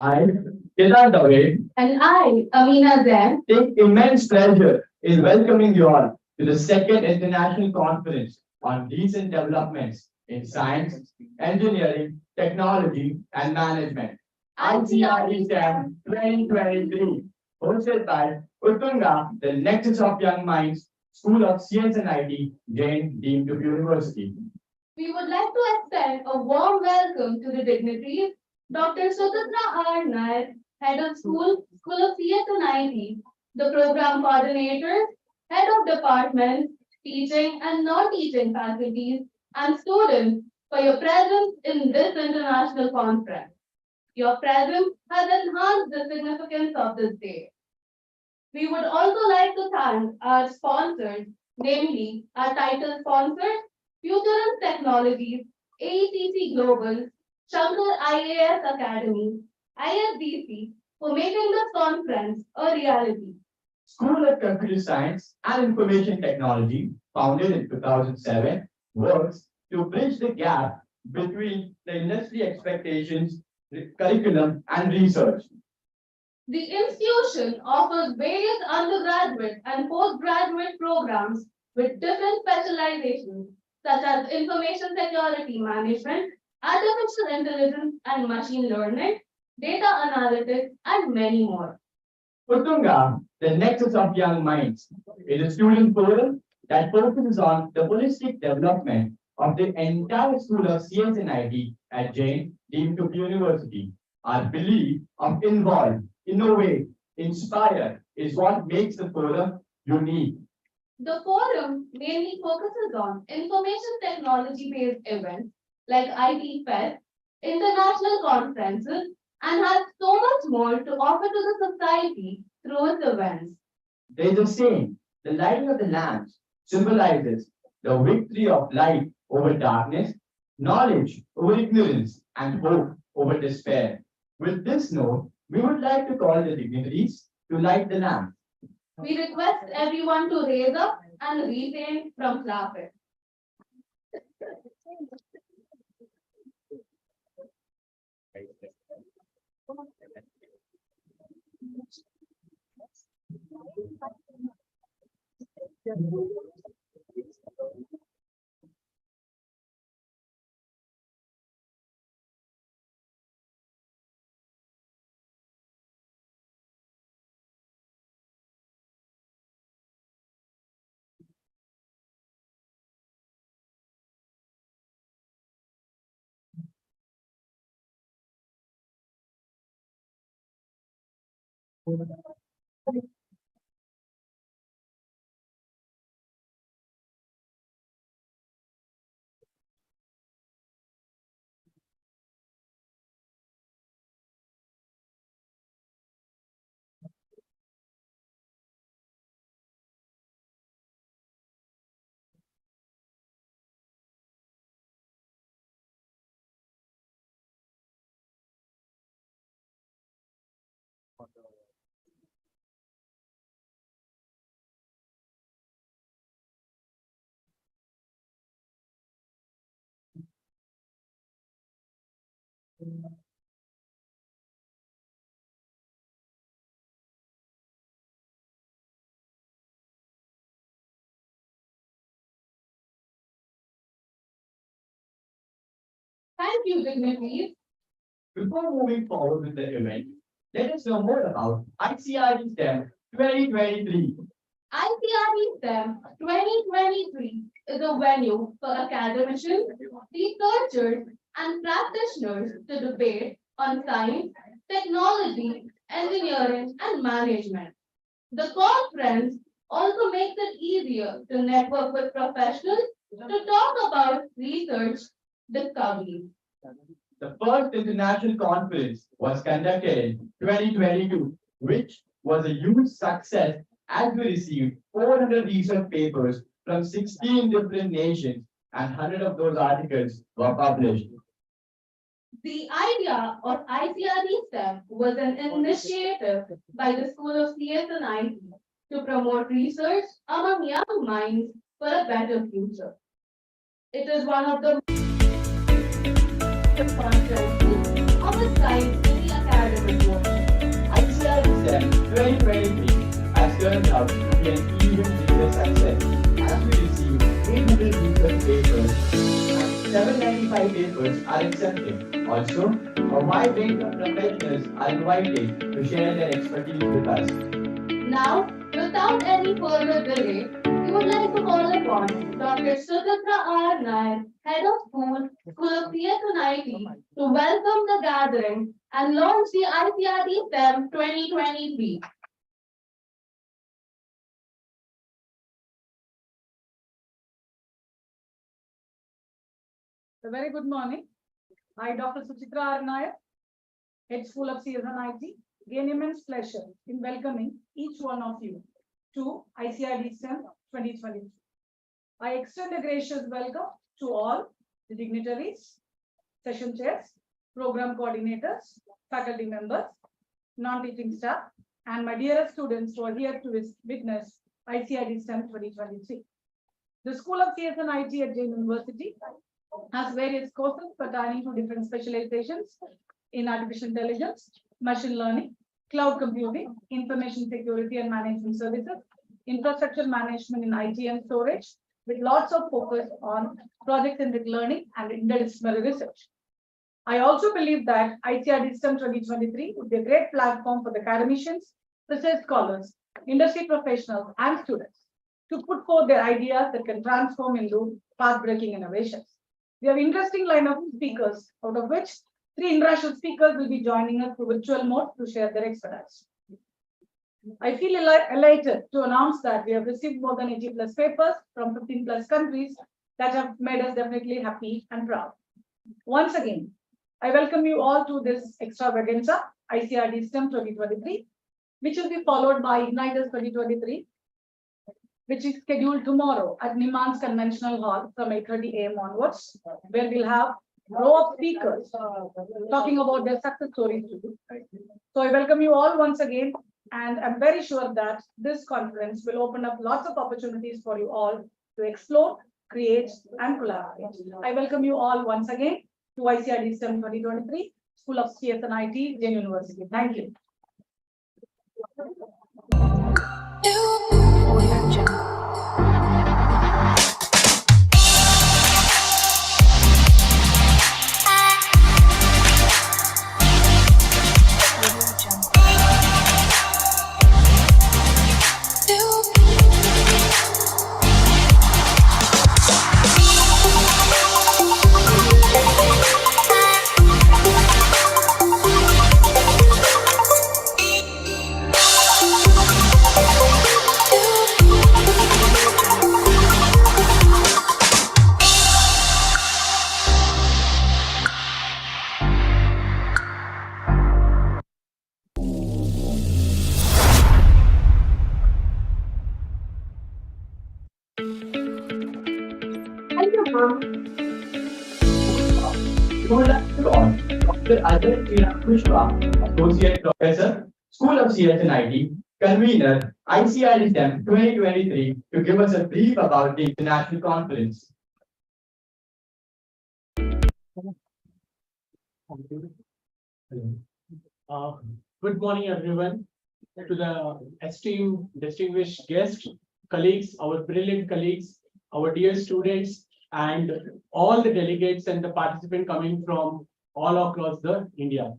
I, Kedar, And I, Amina Zain, take immense pleasure in welcoming you all to the second international conference on recent developments in science, engineering, technology, and management. ICRDSTEM 2023, hosted by Uttunga, the Nexus of Young Minds, School of Science and IT, Jain, deemed to University. we would like to extend a warm welcome to the dignitaries, Dr. Sudhitra R. Nair, Head of School of CS and IT, the Program Coordinator, Head of Department, Teaching and Non-Teaching Faculties, and students for your presence in this international conference. Your presence has enhanced the significance of this day. We would also like to thank our sponsors, namely our title sponsors, Future Technologies, AECC Global, Shankar IAS Academy, ISDC, for making this conference a reality. School of Computer Science and Information Technology, founded in 2007, works to bridge the gap between the industry expectations, curriculum, and research. The institution offers various undergraduate and postgraduate programs with different specializations, such as information security management, artificial intelligence and machine learning, data analytics, and many more. Uttunga, the Nexus of Young Minds, is a student forum that focuses on the holistic development of the entire School of Science and IT at Jain, deemed to be University. Our belief of involve, innovate, inspire is what makes the forum unique. The forum mainly focuses on information technology-based events like IT Fest, international conferences, and has so much more to offer to the society through its events. There is a saying, the lighting of the lamps symbolizes the victory of light over darkness, knowledge over ignorance, and hope over despair. With this note, we would like to call the dignitaries to light the lamp. We request everyone to raise up and refrain from clapping. Thank you, dignitaries. Before moving forward with the event, let us know more about ICRDSTEM 2023. ICRDSTEM 2023 is a venue for academicians, researchers, and practitioners to debate on science, technology, engineering, and management. The conference also makes it easier to network with professionals to talk about research discoveries. The first international conference was conducted in 2022, which was a huge success as we received 400 research papers from 16 different nations and 100 of those articles were published. The idea of ICRDSTEM was an initiative by the School of CS and IT to promote research among young minds for a better future. It is one of the conferences of its kind in the academy. ICRDSTEM 2023 has turned out to be an even bigger success as we received 800 research papers and 795 papers are accepted. Also, a wide range of professionals are invited to share their expertise with us. Now, without any further delay, we would like to call upon Dr. Sudhitra R. Nair, Head of School, School of Theatre and IT, to welcome the gathering and launch the ICRDSTEM 2023. A very good morning. I, Dr. Suchitra R. Nair, Head School of CS and IT, gain immense pleasure in welcoming each one of you to ICRDSTEM 2023. I extend a gracious welcome to all the dignitaries, session chairs, program coordinators, faculty members, non-teaching staff, and my dearest students who are here to witness ICRDSTEM 2023. The School of CS and IT at Jain University has various courses pertaining to different specializations in artificial intelligence, machine learning, cloud computing, information security and management services, infrastructure management in IT and storage, with lots of focus on project-centric learning and interdisciplinary research. I also believe that ICRDSTEM 2023 would be a great platform for the academicians, research scholars, industry professionals, and students to put forth their ideas that can transform into path-breaking innovations. We have an interesting lineup of speakers, out of which 3 international speakers will be joining us through virtual mode to share their expertise. I feel elated to announce that we have received more than 80 plus papers from 15 plus countries that have made us definitely happy and proud. Once again, I welcome you all to this extravaganza, ICRDSTEM 2023, which will be followed by Igniters 2023, which is scheduled tomorrow at Niman's Conventional Hall from 8:30 a.m. onwards, where we'll have a row of speakers talking about their success stories too. So I welcome you all once again, and I'm very sure that this conference will open up lots of opportunities for you all to explore, create, and collaborate. I welcome you all once again to ICRDSTEM 2023, School of CS and IT, Jain University. Thank you. Dr. Associate Professor, School of CS and IT, Convener, ICRDSTEM 2023, to give us a brief about the international conference. Good morning, everyone. To the esteemed, distinguished guests, colleagues, our brilliant colleagues, our dear students, and all the delegates and the participants coming from all across the India.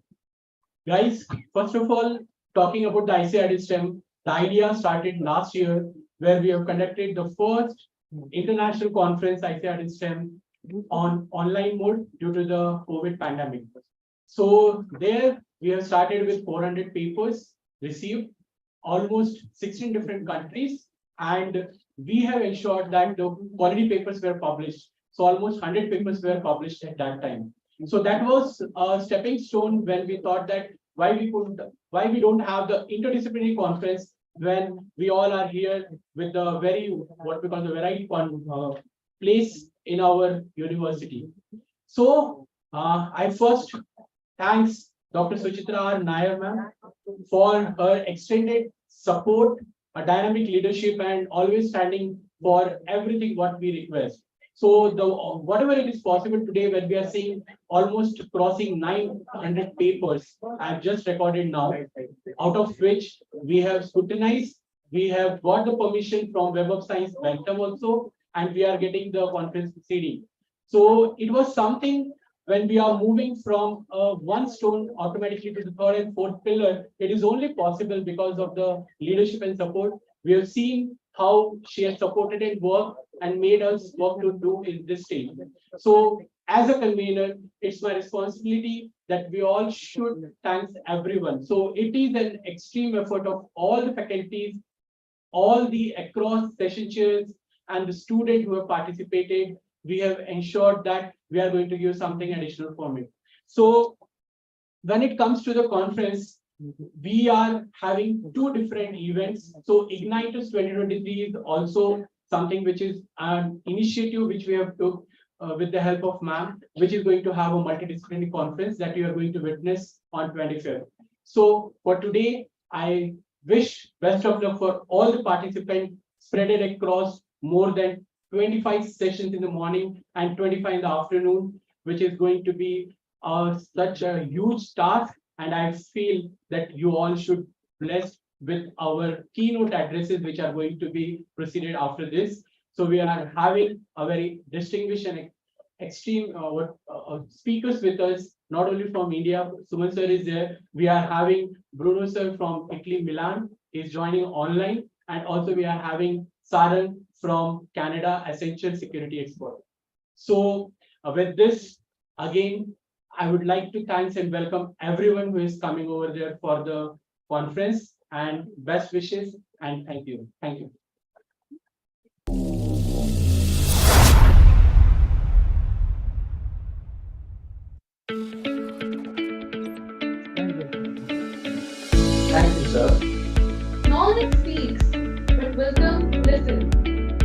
Guys, first of all, talking about the ICRDSTEM, the idea started last year, where we have conducted the first international conference ICRDSTEM on online mode due to the COVID pandemic. So there we have started with 400 papers received, almost 16 different countries, and we have ensured that the quality papers were published. So almost 100 papers were published at that time. So that was a stepping stone when we thought that why we don't have the interdisciplinary conference when we all are here with the very, what we call the variety place in our university. So I first thanks Dr. Suchitra R. Nair ma'am for her extended support, a dynamic leadership, and always standing for everything what we request. So the whatever it is possible today, when we are seeing almost crossing 900 papers, I've just recorded now, out of which we have scrutinized, we have got the permission from Web of Science Bantam also, and we are getting the conference CD. So it was something when we are moving from one stone automatically to the third and fourth pillar, it is only possible because of the leadership and support. We have seen how she has supported and worked and made us work to do in this stage. So as a convener, it's my responsibility that we all should thank everyone. So it is an extreme effort of all the faculties, all the across session chairs and the students who have participated. We have ensured that we are going to give something additional from it. So when it comes to the conference, we are having two different events. So Ignitus 2023 is also something which is an initiative which we have took with the help of ma'am, which is going to have a multidisciplinary conference that you are going to witness on 25th. So for today, I wish best of luck for all the participants spread it across more than 25 sessions in the morning and 25 in the afternoon, which is going to be such a huge task. And I feel that you all should bless with our keynote addresses, which are going to be proceeded after this. So we are having a very distinguished and extreme speakers with us, not only from India. Suman sir is there. We are having Bruno sir from Italy, Milan, is joining online. And also we are having Saran from Canada, essential security expert. So with this, again, I would like to thank and welcome everyone who is coming over there for the conference, and best wishes and thank you. Thank you. Thank you, sir. Knowledge speaks, but wisdom listens.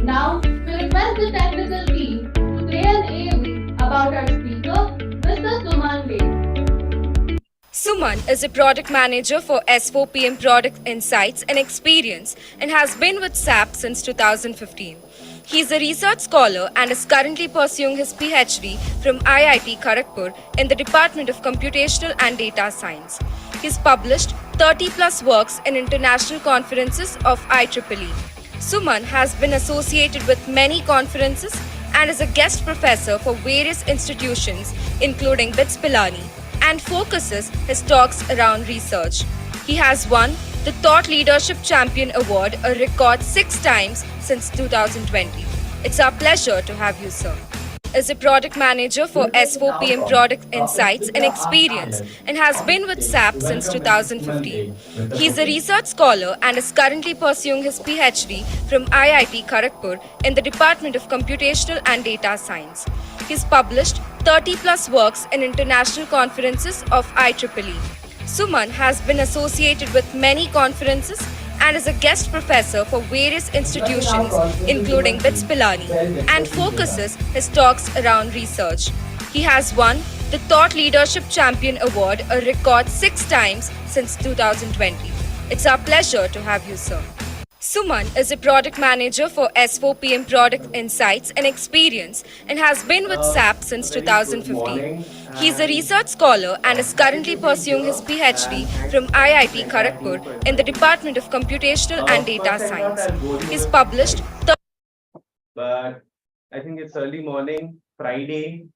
Now, we request the technical team to play an AV about our speaker, Mr. Suman Dey. Suman is a product manager for S4PM Product Insights and Experience and has been with SAP since 2015. He is a research scholar and is currently pursuing his PhD from IIT Kharagpur in the Department of Computational and Data Science. He has published 30+ works in international conferences of IEEE. Suman has been associated with many conferences and is a guest professor for various institutions including BITS Pilani, and focuses his talks around research. He has won the Thought Leadership Champion Award a record 6 times since 2020. It's our pleasure to have you, sir. Is a product manager for S4PM Product Insights and Experience and has been with SAP since 2015. He is a research scholar and is currently pursuing his PhD from IIT Kharagpur in the Department of Computational and Data Science. He has published 30+ works in international conferences of IEEE. Suman has been associated with many conferences and is a guest professor for various institutions including BITS Pilani, and focuses his talks around research. He has won the Thought Leadership Champion Award a record 6 times since 2020. It's our pleasure to have you, sir. Suman is a product manager for S4PM Product Insights and Experience and has been with SAP since 2015. He is a research scholar and is currently pursuing his PhD from IIT Kharagpur in the Department of Computational and Data Science. He's published. But I think it's early morning, Friday.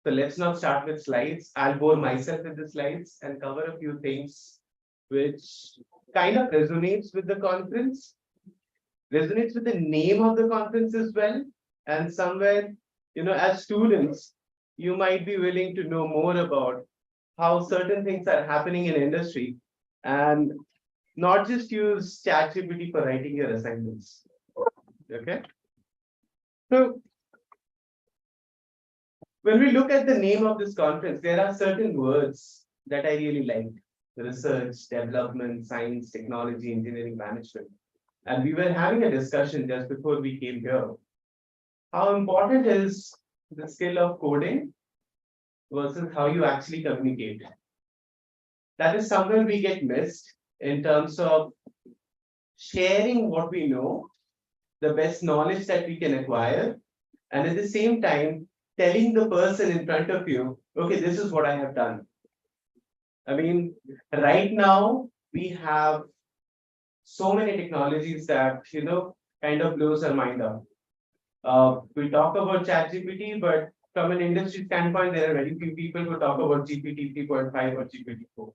So let's not start with slides. I'll bore myself with the slides and cover a few things which kind of resonates with the conference, resonates with the name of the conference as well. And somewhere, as students, you might be willing to know more about how certain things are happening in industry and not just use ChatGPT for writing your assignments. Okay. So when we look at the name of this conference, there are certain words that I really like: research, development, science, technology, engineering, management. And we were having a discussion just before we came here. How important is the skill of coding versus how you actually communicate? That is somewhere we get missed in terms of sharing what we know, the best knowledge that we can acquire, and at the same time telling the person in front of you, okay, this is what I have done. I mean, right now we have so many technologies that kind of blows our mind up. We talk about ChatGPT, but from an industry standpoint, there are very few people who talk about GPT 3.5 or GPT 4.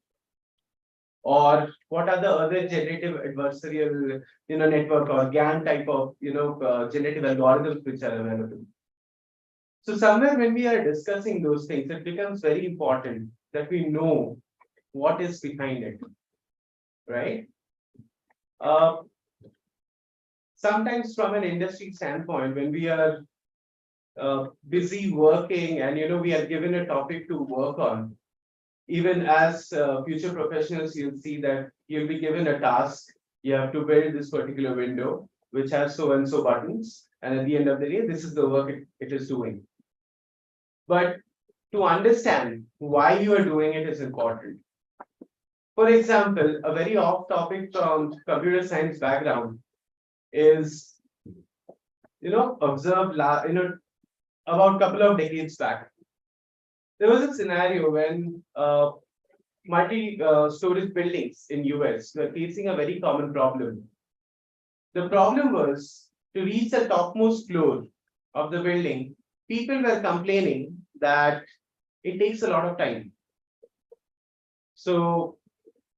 Or what are the other generative adversarial, network or GAN type of, generative algorithms which are available. So somewhere when we are discussing those things, it becomes very important that we know what is behind it, right? Sometimes from an industry standpoint, when we are busy working and we are given a topic to work on, even as future professionals, you'll see that you'll be given a task. You have to build this particular window, which has so and so buttons. And at the end of the day, this is the work it is doing. But to understand why you are doing it is important. For example, a very off topic from computer science background is, observed, about a couple of decades back. There was a scenario when multi-storage buildings in US were facing a very common problem. The problem was to reach the topmost floor of the building, people were complaining that it takes a lot of time. So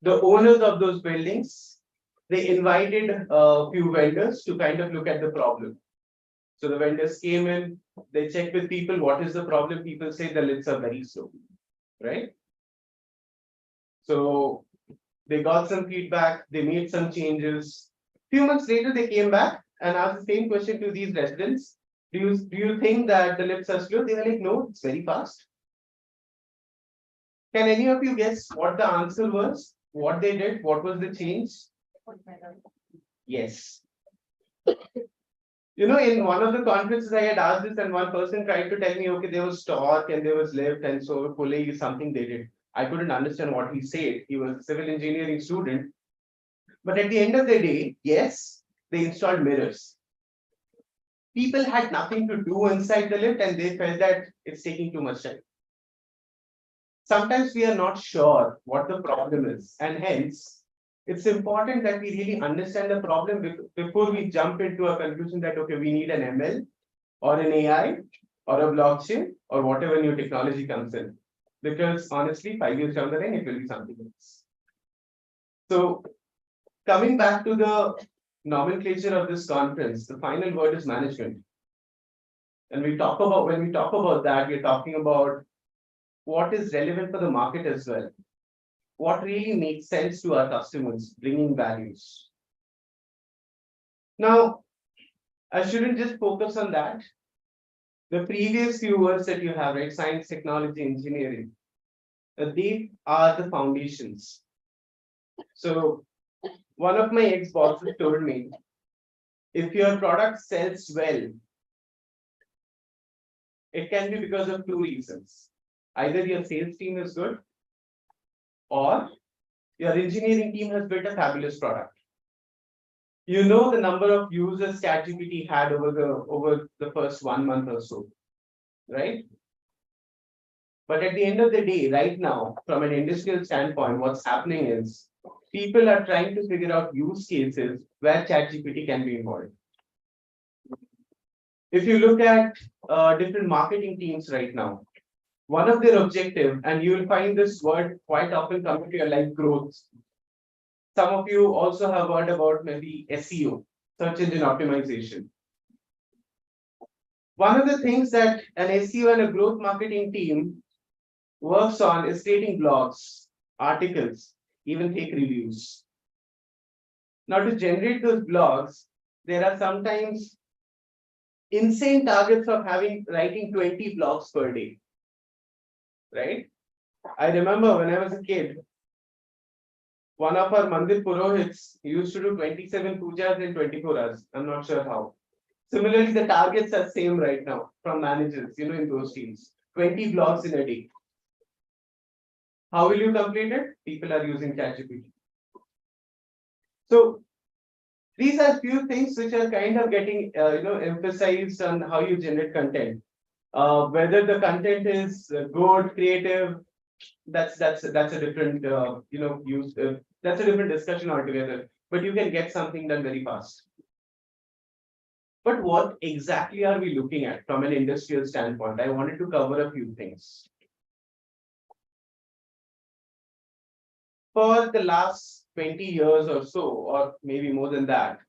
the owners of those buildings, they invited a few vendors to kind of look at the problem. So the vendors came in, they checked with people, what is the problem? People say the lifts are very slow, right? So they got some feedback, they made some changes. Few months later, they came back and asked the same question to these residents. Do you think that the lifts are slow? They were like, no, it's very fast. Can any of you guess what the answer was? What they did? What was the change? Yes. In one of the conferences, I had asked this, and one person tried to tell me, okay, there was torque and there was lift, and so pulley is something they did. I couldn't understand what he said. He was a civil engineering student. But at the end of the day, yes, they installed mirrors. People had nothing to do inside the lift, and they felt that it's taking too much time. Sometimes we are not sure what the problem is, and hence, it's important that we really understand the problem before we jump into a conclusion that, okay, we need an ML or an AI or a blockchain or whatever new technology comes in. Because honestly, 5 years down the line, it will be something else. So coming back to the nomenclature of this conference, the final word is management. And when we talk about that, we're talking about what is relevant for the market as well. What really makes sense to our customers, bringing values. Now, I shouldn't just focus on that. The previous few words that you have, right? Science, technology, engineering. They are the foundations. So one of my ex-bosses told me, if your product sells well, it can be because of two reasons. Either your sales team is good, or your engineering team has built a fabulous product. The number of users ChatGPT had over the first 1 month or so, right? But at the end of the day, right now, from an industrial standpoint, what's happening is people are trying to figure out use cases where ChatGPT can be involved. If you look at different marketing teams right now, one of their objective, and you will find this word quite often coming to your life, growth. Some of you also have heard about maybe SEO, search engine optimization. One of the things that an SEO and a growth marketing team works on is creating blogs, articles, even fake reviews. Now, to generate those blogs, there are sometimes insane targets of writing 20 blogs per day. Right? I remember when I was a kid, one of our Mandir Purohits used to do 27 pujas in 24 hours. I'm not sure how. Similarly, the targets are same right now from managers, in those teams. 20 blogs in a day. How will you complete it? People are using ChatGPT. So These are few things which are kind of getting emphasized on how you generate content. Whether the content is good, creative, that's a different use. That's a different discussion altogether. But you can get something done very fast. But what exactly are we looking at from an industrial standpoint? I wanted to cover a few things. For the last 20 years or so, or maybe more than that,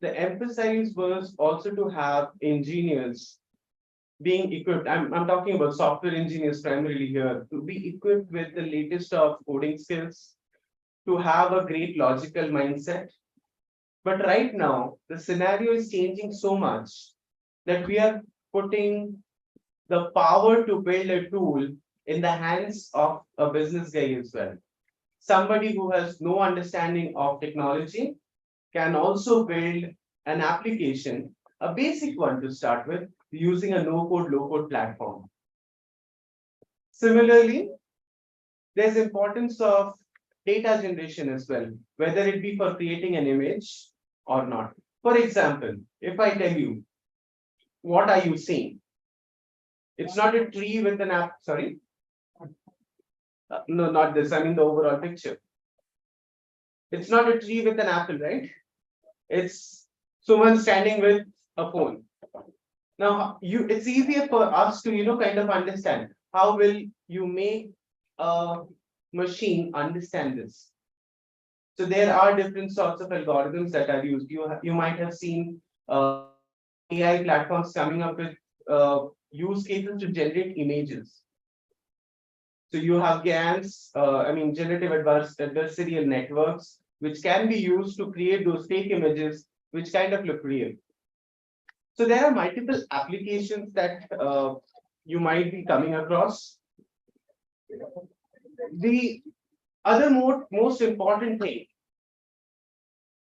the emphasis was also to have engineers being equipped. I'm talking about software engineers primarily here, to be equipped with the latest of coding skills, to have a great logical mindset. But right now, the scenario is changing so much that we are putting the power to build a tool in the hands of a business guy as well. Somebody who has no understanding of technology can also build an application, a basic one to start with, using a no-code, low-code platform. Similarly, there's importance of data generation as well, whether it be for creating an image or not. For example, if I tell you, what are you seeing? It's not a tree with an app, sorry. No, not this, I mean the overall picture. It's not a tree with an apple, right? It's someone standing with a phone. Now, it's easier for us to, kind of understand how will you make a machine understand this. So there are different sorts of algorithms that are used. You might have seen AI platforms coming up with use cases to generate images. So you have GANs, generative adversarial networks, which can be used to create those fake images, which kind of look real. So there are multiple applications that you might be coming across. The other most important thing,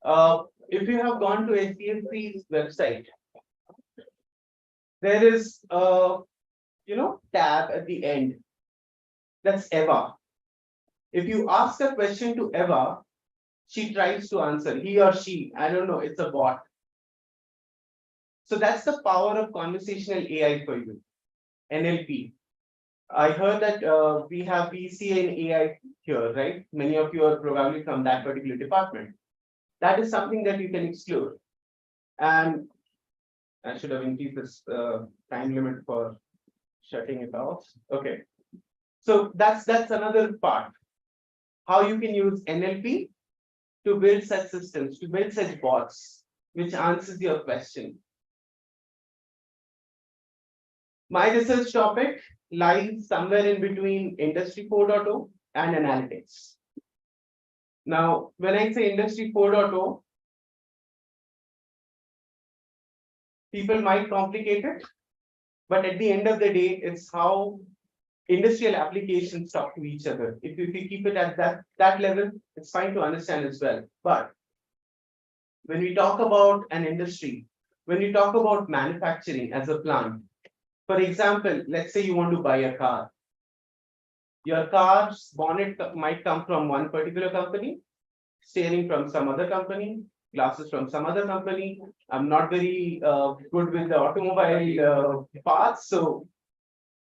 if you have gone to HDFC's website, there is a tab at the end. That's Eva. If you ask a question to Eva, she tries to answer. He or she, I don't know, it's a bot. So that's the power of conversational AI for you, NLP. I heard that we have B.Sc in AI here, right? Many of you are probably from that particular department. That is something that you can explore. And I should have increased this time limit for shutting it off. Okay. So that's another part. How you can use NLP to build such systems, to build such bots, which answers your question. My research topic lies somewhere in between Industry 4.0 and analytics. Now, when I say Industry 4.0, people might complicate it, but at the end of the day, it's how industrial applications talk to each other. If you keep it at that level, it's fine to understand as well. But when we talk about an industry, when we talk about manufacturing as a plant, for example, let's say you want to buy a car. Your car's bonnet might come from one particular company, steering from some other company, glasses from some other company. I'm not very good with the automobile parts, so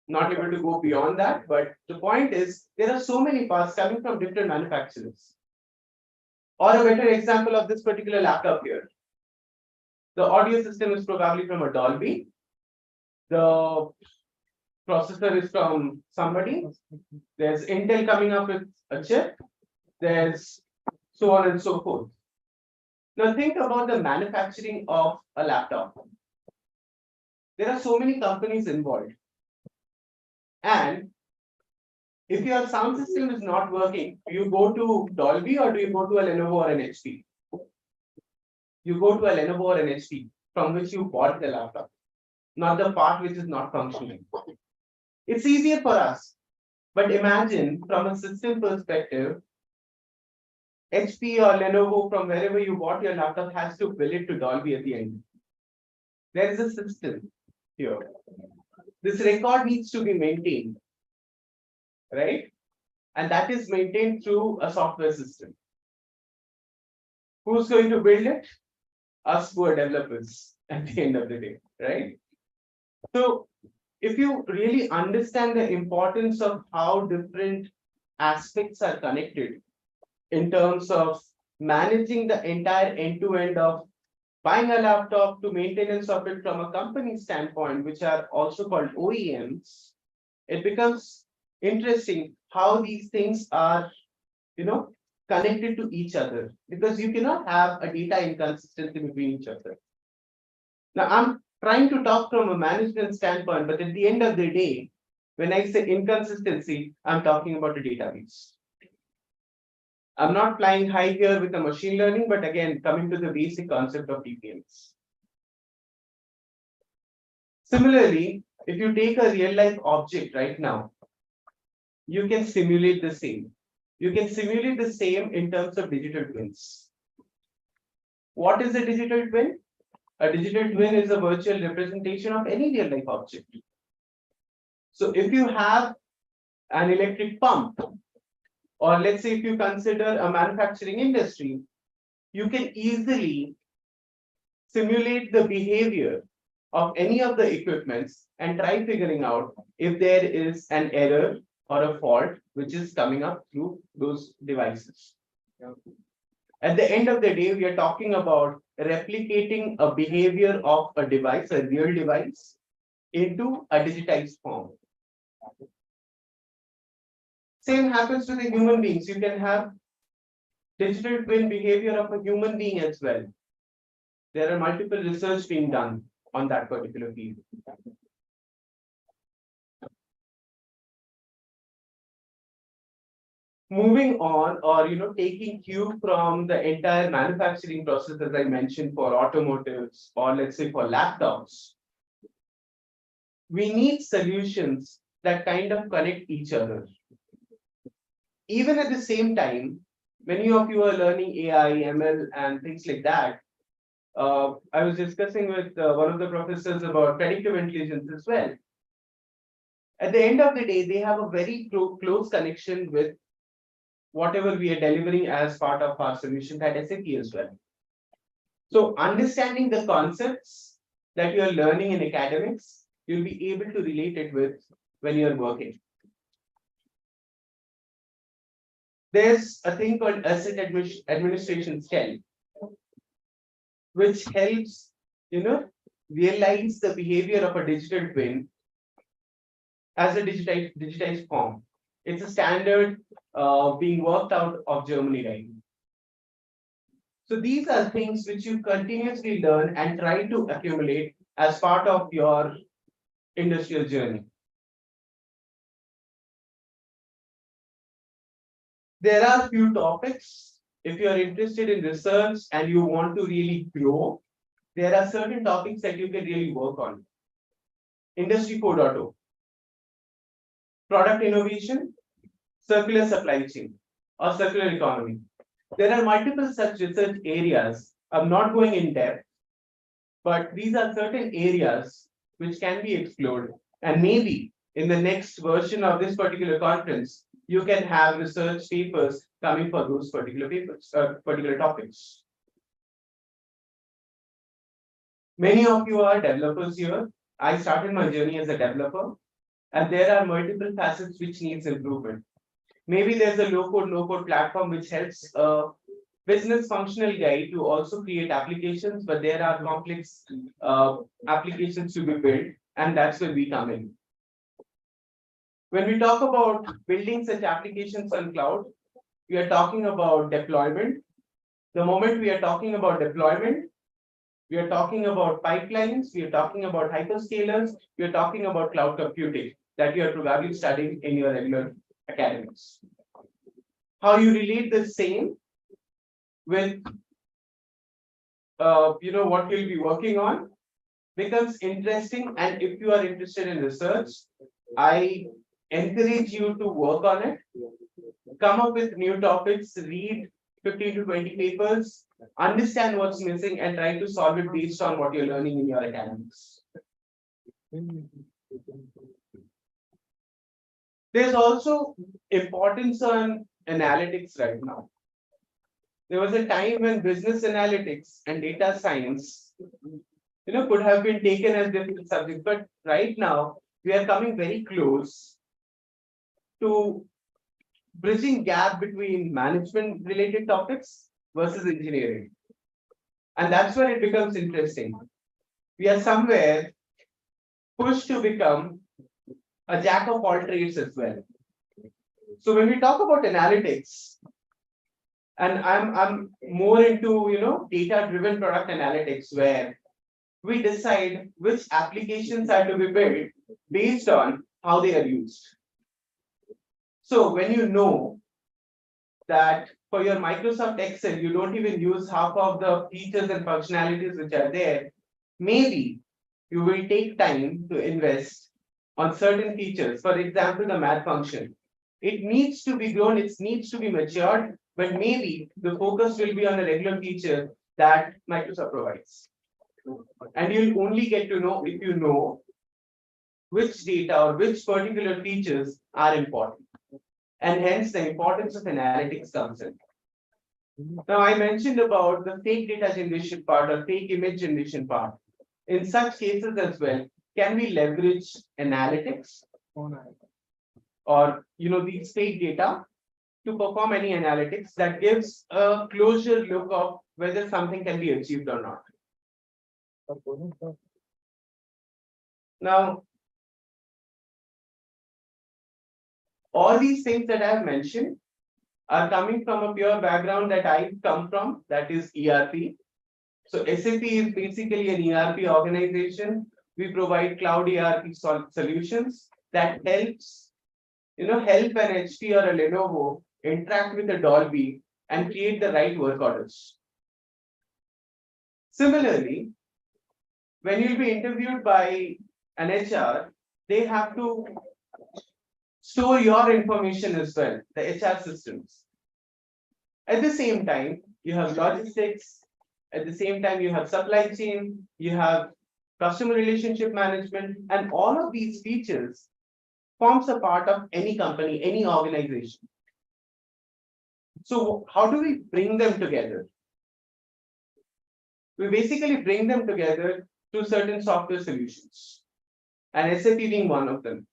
not able to go beyond that. But the point is, there are so many parts coming from different manufacturers. Or a better example of this particular laptop here. The audio system is probably from a Dolby. The processor is from somebody. There's Intel coming up with a chip. There's so on and so forth. Now think about the manufacturing of a laptop. There are so many companies involved. And if your sound system is not working, do you go to Dolby or do you go to a Lenovo or an HP? You go to a Lenovo or an HP from which you bought the laptop, not the part which is not functioning. It's easier for us. But imagine from a system perspective, HP or Lenovo, from wherever you bought your laptop, has to bill it to Dolby at the end. There is a system here. This record needs to be maintained, right? And that is maintained through a software system. Who's going to build it? Us poor developers at the end of the day, right? So if you really understand the importance of how different aspects are connected in terms of managing the entire end-to-end of buying a laptop to maintenance of it from a company standpoint, which are also called OEMs, it becomes interesting how these things are, connected to each other, because you cannot have a data inconsistency between each other. Now, I'm trying to talk from a management standpoint, but at the end of the day, when I say inconsistency, I'm talking about a database. I'm not flying high here with the machine learning, but again, coming to the basic concept of DPMs. Similarly, if you take a real life object right now, you can simulate the same. You can simulate the same in terms of digital twins. What is a digital twin? A digital twin is a virtual representation of any real life object. So if you have an electric pump, or let's say if you consider a manufacturing industry, you can easily simulate the behavior of any of the equipments and try figuring out if there is an error or a fault which is coming up through those devices. At the end of the day, we are talking about replicating a behavior of a device, a real device, into a digitized form. Same happens to the human beings. You can have digital twin behavior of a human being as well. There are multiple research being done on that particular field. Moving on, or taking cue from the entire manufacturing process, as I mentioned, for automotives, or let's say for laptops, we need solutions that kind of connect each other. Even at the same time, many of you are learning AI, ML, and things like that. I was discussing with one of the professors about predictive intelligence as well. At the end of the day, they have a very close connection with whatever we are delivering as part of our solution at SAP as well. So understanding the concepts that you are learning in academics, you'll be able to relate it with when you're working. There's a thing called asset administration STEM, which helps, realize the behavior of a digital twin as a digitized form. It's a standard being worked out of Germany right now. So these are things which you continuously learn and try to accumulate as part of your industrial journey. There are few topics. If you are interested in research and you want to really grow, there are certain topics that you can really work on. Industry 4.0, product innovation, circular supply chain, or circular economy. There are multiple such research areas. I'm not going in depth, but these are certain areas which can be explored. And maybe in the next version of this particular conference, you can have research papers coming for those particular papers, particular topics. Many of you are developers here. I started my journey as a developer, and there are multiple facets which needs improvement. Maybe there's a low-code, no-code platform which helps a business functional guy to also create applications, but there are complex applications to be built, and that's where we come in. When we talk about building such applications on cloud, we are talking about deployment. The moment we are talking about deployment, we are talking about pipelines, we are talking about hyperscalers, we are talking about cloud computing that you are probably studying in your regular academics. How you relate the same with what you'll be working on becomes interesting, and if you are interested in research, I encourage you to work on it, come up with new topics, read 15 to 20 papers, understand what's missing, and try to solve it based on what you're learning in your academics. There's also importance on analytics right now. there was a time when business analytics and data science, could have been taken as different subjects, but right now we are coming very close to bridging gap between management related topics versus engineering. And that's where it becomes interesting. We are somewhere pushed to become a jack of all trades as well. So when we talk about analytics, and I'm more into data driven product analytics, where we decide which applications are to be built based on how they are used. So when you know that for your Microsoft Excel, you don't even use half of the features and functionalities which are there, maybe you will take time to invest on certain features. For example, the math function. It needs to be grown, it needs to be matured, but maybe the focus will be on a regular feature that Microsoft provides. And you'll only get to know if you know which data or which particular features are important. And hence the importance of analytics comes in. Now, I mentioned about the fake data generation part or fake image generation part. In such cases as well, can we leverage analytics or these fake data to perform any analytics that gives a closure look of whether something can be achieved or not? Now, all these things that I have mentioned are coming from a pure background that I come from, that is ERP. So SAP is basically an ERP organization. We provide cloud ERP solutions that helps, help an HP or a Lenovo interact with a Dolby and create the right work orders. Similarly, when you'll be interviewed by an HR, they have to store your information as well, the HR systems. At the same time, you have logistics. At the same time, you have supply chain, you have customer relationship management, and all of these features forms a part of any company, any organization. So how do we bring them together? We basically bring them together through certain software solutions, and SAP being one of them.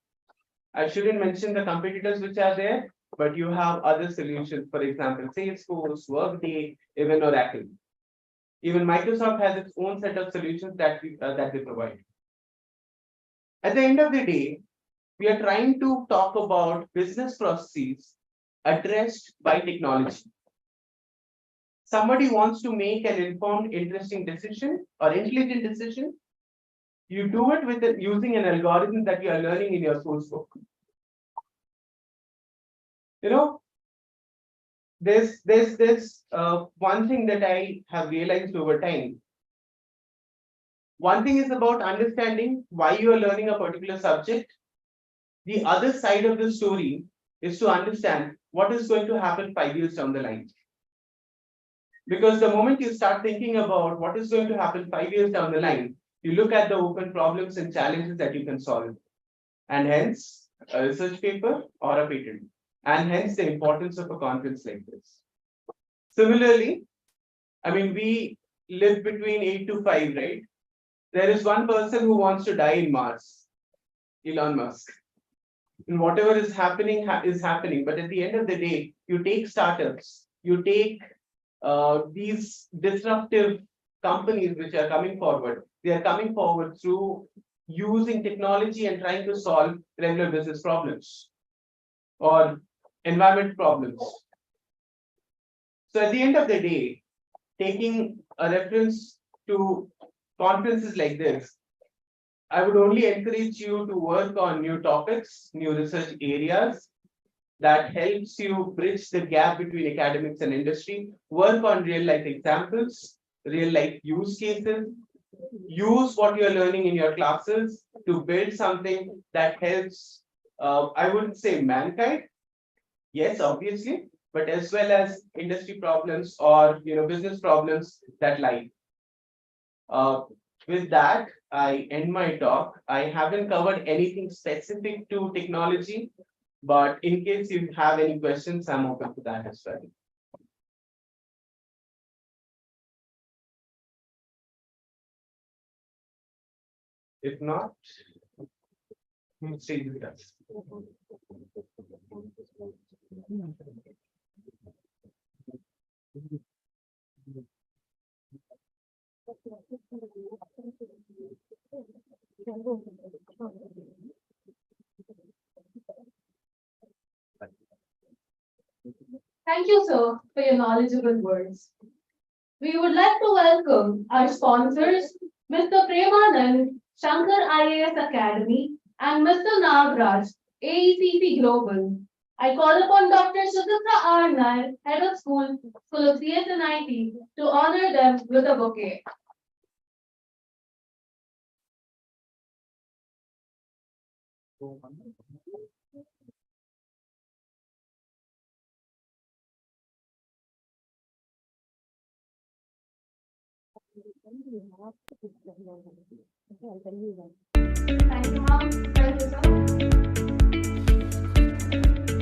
I shouldn't mention the competitors which are there, but you have other solutions, for example, Salesforce, Workday, even Oracle. Even Microsoft has its own set of solutions that they provide. At the end of the day, we are trying to talk about business processes addressed by technology. Somebody wants to make an informed, interesting decision or intelligent decision. You do it with using an algorithm that you are learning in your source book. There's one thing that I have realized over time. One thing is about understanding why you are learning a particular subject. The other side of the story is to understand what is going to happen 5 years down the line. Because the moment you start thinking about what is going to happen 5 years down the line, you look at the open problems and challenges that you can solve. And hence, a research paper or a patent. And hence the importance of a conference like this. Similarly, we live between 8 to 5, right? There is one person who wants to die in Mars, Elon Musk. And whatever is happening is happening. But at the end of the day, you take startups, you take these disruptive companies which are coming forward. They are coming forward through using technology and trying to solve regular business problems or environment problems. So at the end of the day, taking a reference to conferences like this, I would only encourage you to work on new topics, new research areas that helps you bridge the gap between academics and industry, work on real life examples, real life use cases, use what you're learning in your classes to build something that helps, I wouldn't say mankind, yes, obviously, but as well as industry problems or business problems that lie. With that, I end my talk. I haven't covered anything specific to technology, but in case you have any questions, I'm open to that as well. If not, stay with us. Thank you, sir, for your knowledgeable words. We would like to welcome our sponsors, Mr. Premanand, Shankar IAS Academy, and Mr. Nagraj, AECP Global. I call upon Dr. Sudhitra R. Nair, Head of School of CS and IT, to honor them with a bouquet. Thank you, ma'am. Thank you, sir.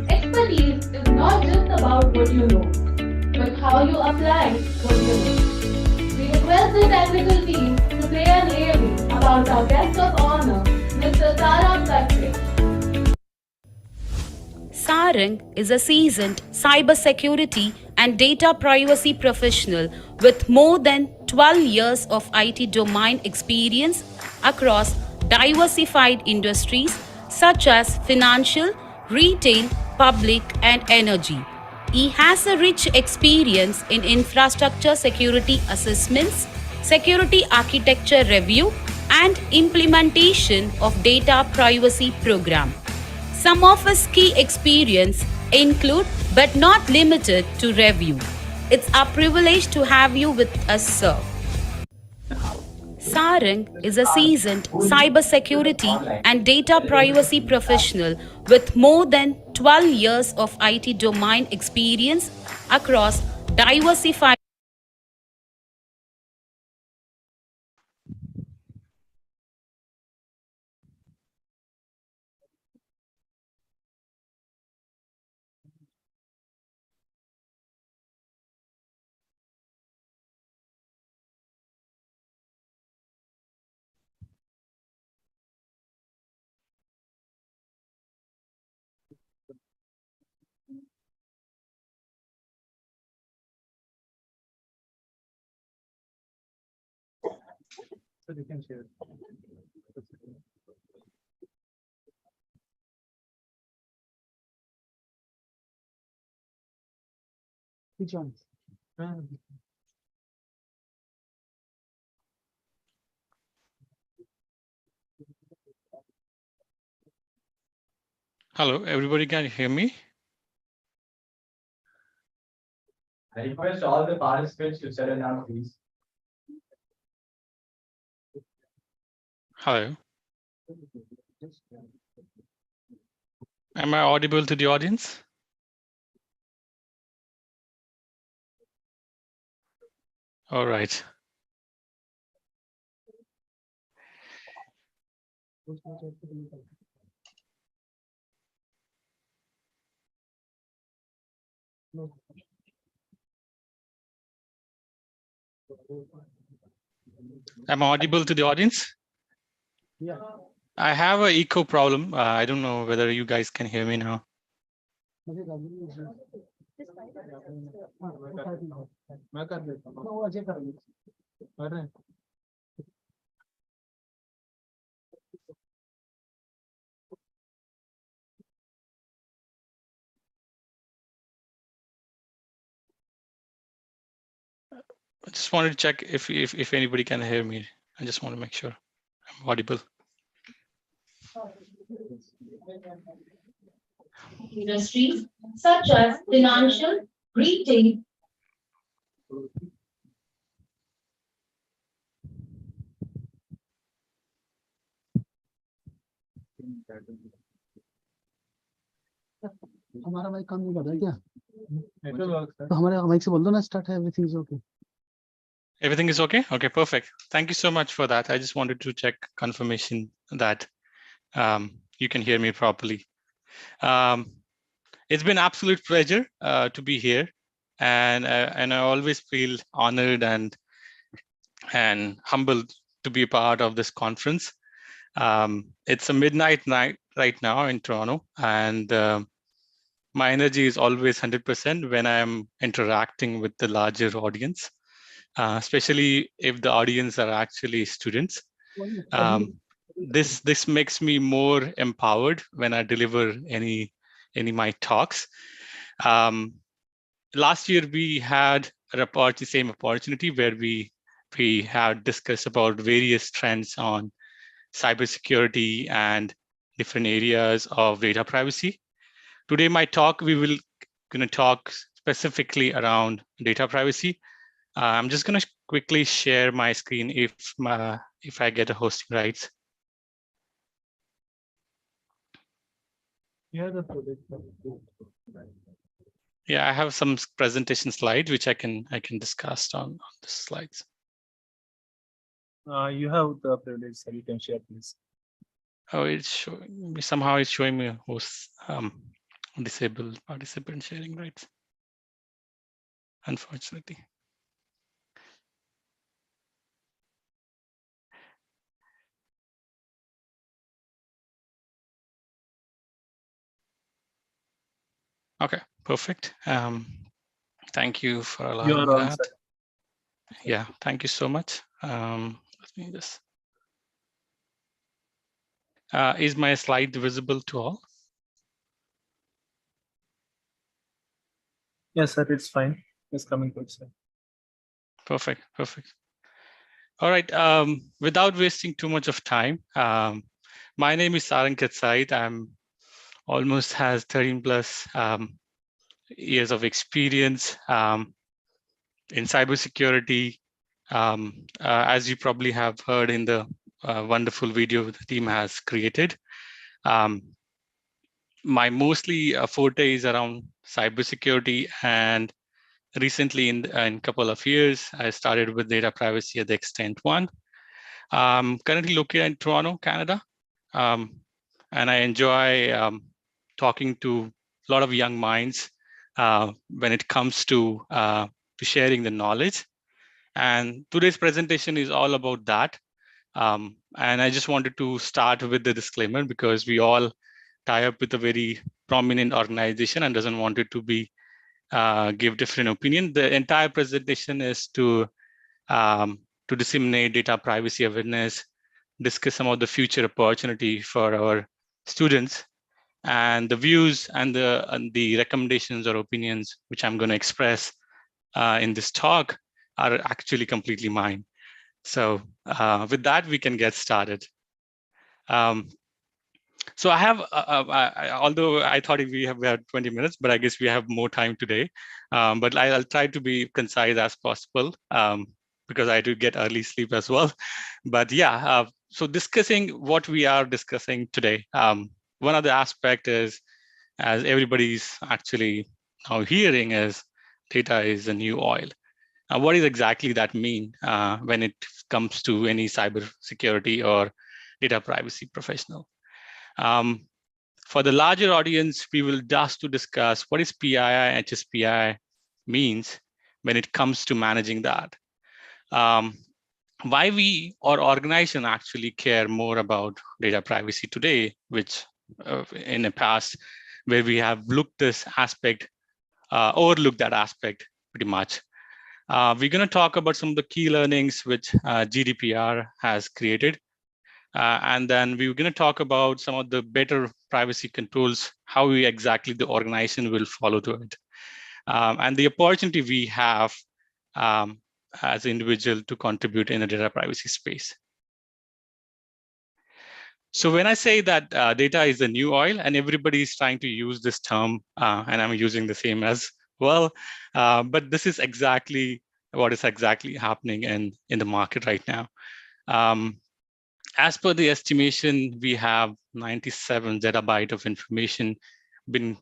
Expertise is not just about what you know, but how you apply what you know. We request the technical team to play an airing about our guest of honor, Mr. Sarang Katre. Sarang is a seasoned cybersecurity and data privacy professional with more than 12 years of IT domain experience across diversified industries such as financial, retail, public, and energy. He has a rich experience in infrastructure security assessments, security architecture review, and implementation of data privacy program. Some of his key experience include but not limited to review. It's our privilege to have you with us, sir. Sarang is a seasoned cybersecurity and data privacy professional with more than 12 years of IT domain experience across diversified. So you can share. Which one? Hello, everybody can hear me? I request all the participants to settle down, please. Hello. Am I audible to the audience? All right. Am I audible to the audience? Yeah. I have an echo problem. I don't know whether you guys can hear me now. I just wanted to check if anybody can hear me. I just want to make sure I'm audible. Industries such as financial, retail, हमारा mic काम नहीं कर रहा है क्या? तो हमारे mic से बोल दो ना स्टार्ट है everything is okay. Everything is okay? Okay, perfect. Thank you so much for that. I just wanted to check confirmation that you can hear me properly. It's been an absolute pleasure to be here, and I always feel honored and humbled to be a part of this conference. It's a midnight night right now in Toronto, and my energy is always 100% when I'm interacting with the larger audience, especially if the audience are actually students. This makes me more empowered when I deliver any my talks. Last year we had the same opportunity where we had discussed about various trends on cybersecurity and different areas of data privacy. Today, my talk, we will going to talk specifically around data privacy. I'm just going to quickly share my screen if I get a hosting rights. Yeah, I have some presentation slides which I can discuss on the slides. You have the privilege, so you can share, please. Oh, it's showing me somehow. It's showing me host disabled participant sharing rights. Unfortunately. Okay, perfect. Thank you for allowing me that. Yeah, thank you so much. Let me just. Is my slide visible to all? Yes, sir, it's fine. It's coming good, sir. Perfect, perfect. All right, without wasting too much of time, my name is Sarankat Said. I'm almost has 13 plus years of experience in cybersecurity. As you probably have heard in the wonderful video the team has created. My mostly forte is around cybersecurity, and recently in a couple of years, I started with data privacy at the extent one. Currently located in Toronto, Canada, and I enjoy talking to a lot of young minds when it comes to sharing the knowledge. And today's presentation is all about that. And I just wanted to start with the disclaimer because we all tie up with a very prominent organization and doesn't want it to be give different opinion. The entire presentation is to disseminate data privacy awareness, discuss some of the future opportunity for our students, and the views and the recommendations or opinions which I'm going to express in this talk are actually completely mine. So with that, we can get started. So I have, although I thought we had 20 minutes, but I guess we have more time today. But I'll try to be concise as possible because I do get early sleep as well. But yeah, so discussing what we are discussing today. One of the aspect is, as everybody's actually now hearing, is data is a new oil. What does exactly that mean when it comes to any cybersecurity or data privacy professional? For the larger audience, we will just to discuss what is PII, HSPI means when it comes to managing that. Why we or organization actually care more about data privacy today, which in the past where we have looked this aspect, overlooked that aspect pretty much. We're going to talk about some of the key learnings which GDPR has created. And then we're going to talk about some of the better privacy controls, how we exactly the organization will follow to it. And the opportunity we have as an individual to contribute in the data privacy space. So when I say that data is the new oil, and everybody is trying to use this term, and I'm using the same as well, but this is exactly what is exactly happening in the market right now. As per the estimation, we have 97 zettabyte of information been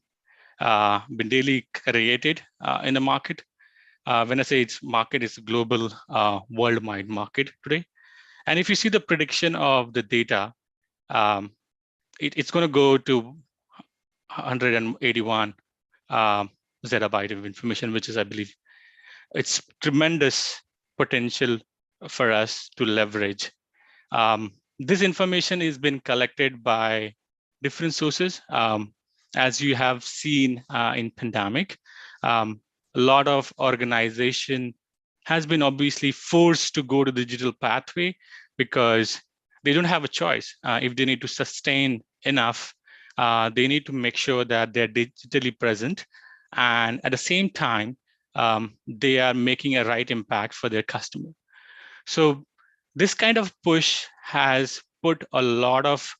daily created in the market. When I say it's market, it's a global worldwide market today. And if you see the prediction of the data, it's going to go to 181 zettabyte of information, which is, I believe, it's tremendous potential for us to leverage. This information is been collected by different sources. As you have seen in pandemic, a lot of organization has been obviously forced to go to the digital pathway because they don't have a choice. If they need to sustain enough, they need to make sure that they're digitally present, and at the same time, they are making a right impact for their customer. So this kind of push has put a lot of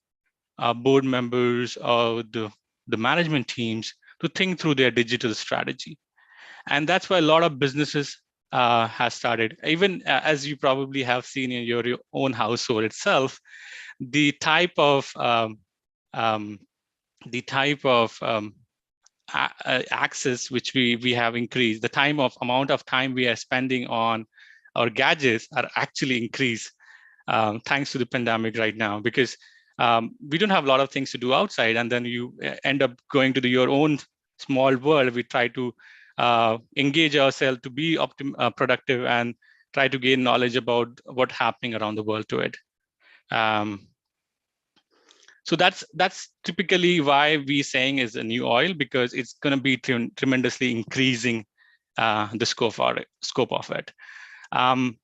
board members or the management teams to think through their digital strategy. And that's why a lot of businesses has started. Even as you probably have seen in your own household itself, the type of um, access which we have increased, the amount of time we are spending on our gadgets are actually increased thanks to the pandemic right now, because we don't have a lot of things to do outside, and then you end up going to your own small world. We try to engage ourselves to be productive and try to gain knowledge about what's happening around the world to it. So that's typically why we saying is a new oil, because it's going to be tremendously increasing the scope of it. And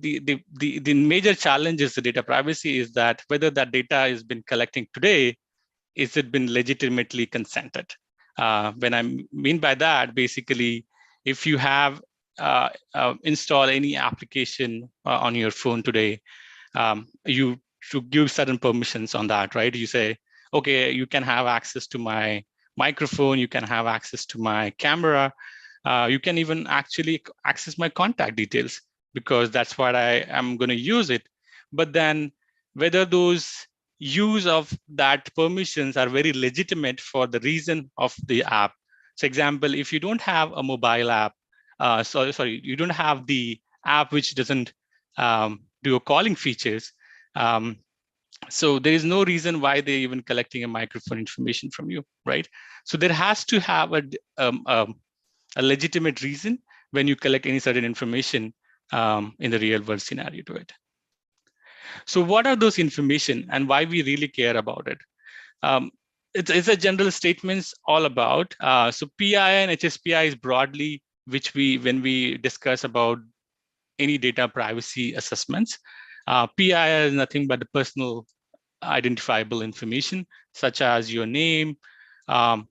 the major challenge is the data privacy, is that whether that data has been collecting today, is it been legitimately consented? When I mean by that, basically, if you have installed any application on your phone today, you should give certain permissions on that, right? You say, okay, you can have access to my microphone, you can have access to my camera, you can even actually access my contact details, because that's what I am going to use it. But then whether those use of that permissions are very legitimate for the reason of the app. So example, if you don't have a mobile app, you don't have the app which doesn't do a calling features, so there is no reason why they're even collecting a microphone information from you, right? So there has to have a legitimate reason when you collect any certain information in the real world scenario to it. So what are those information and why we really care about it? It's a general statements all about. So PI and HSPI is broadly, when we discuss about any data privacy assessments. PI is nothing but the personal identifiable information, such as your name,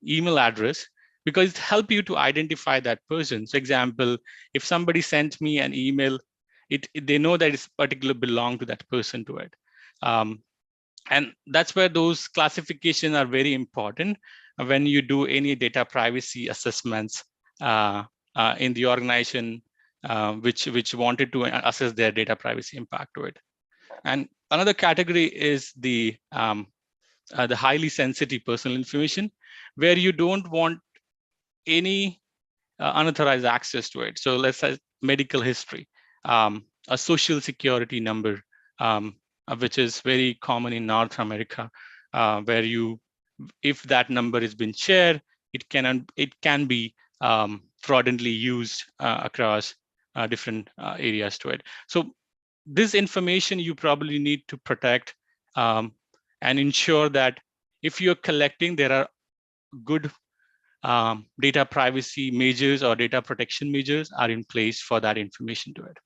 email address, because it helps you to identify that person. So example, if somebody sent me an email, they know that it's particularly belong to that person to it. And that's where those classifications are very important when you do any data privacy assessments in the organization which wanted to assess their data privacy impact to it. And another category is the highly sensitive personal information, where you don't want any unauthorized access to it. So let's say medical history, a social security number, which is very common in North America, where if that number has been shared, it can be fraudulently used across different areas to it. So this information you probably need to protect and ensure that if you're collecting, there are good data privacy measures or data protection measures are in place for that information to it.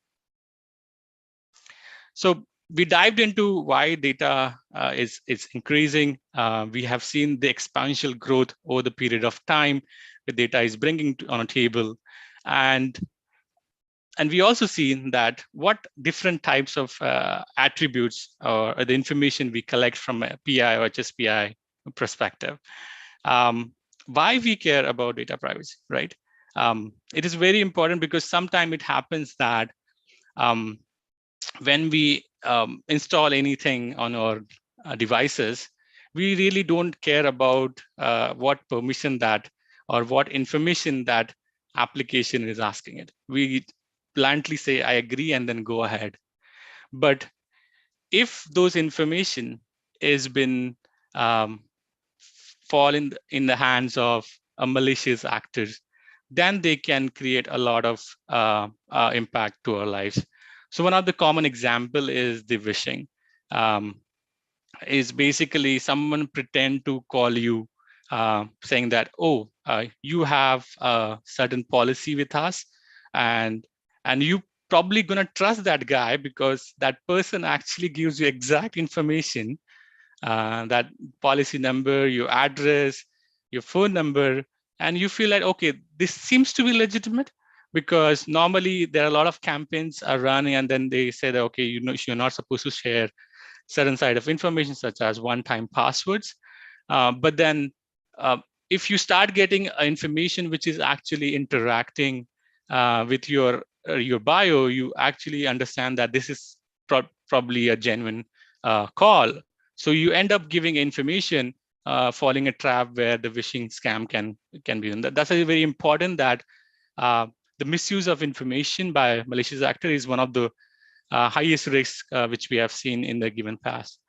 So we dived into why data is increasing. We have seen the exponential growth over the period of time the data is bringing on a table. And we also seen that what different types of attributes or the information we collect from a PI or HSPI perspective. Why we care about data privacy, right? It is very important because sometimes it happens that when we install anything on our devices, we really don't care about what permission that or what information that application is asking it. We bluntly say, I agree, and then go ahead. But if those information has been fall in the hands of a malicious actors, then they can create a lot of impact to our lives. So one of the common example is the phishing. is basically someone pretend to call you saying that, oh, you have a certain policy with us, and you probably gonna trust that guy because that person actually gives you exact information, that policy number, your address, your phone number, and you feel like, okay, this seems to be legitimate, because normally there are a lot of campaigns are running and then they say that, okay, you know, you're not supposed to share certain side of information such as one-time passwords. But then if you start getting information which is actually interacting with your bio, you actually understand that this is probably a genuine call. So you end up giving information, falling a trap where the phishing scam can be. And that's very important, that the misuse of information by malicious actor is one of the highest risks which we have seen in the given past.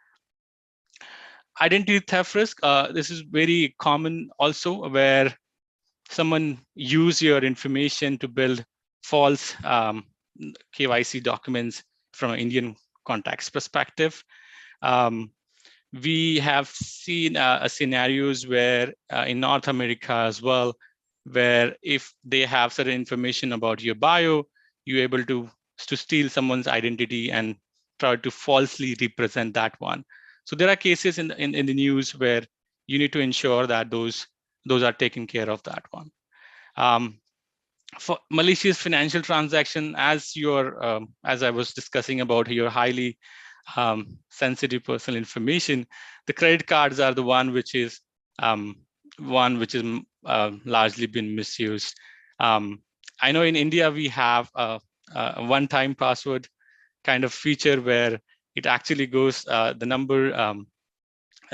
Identity theft risk, this is very common also, where someone use your information to build false KYC documents from an Indian context perspective. We have seen scenarios where in North America as well, where if they have certain information about your bio, you're able to steal someone's identity and try to falsely represent that one. So there are cases in the news where you need to ensure that those are taken care of, that one. For malicious financial transaction, as as I was discussing about your highly sensitive personal information, the credit cards are the one which is largely been misused. I know in India we have a one-time password kind of feature where it actually goes the number,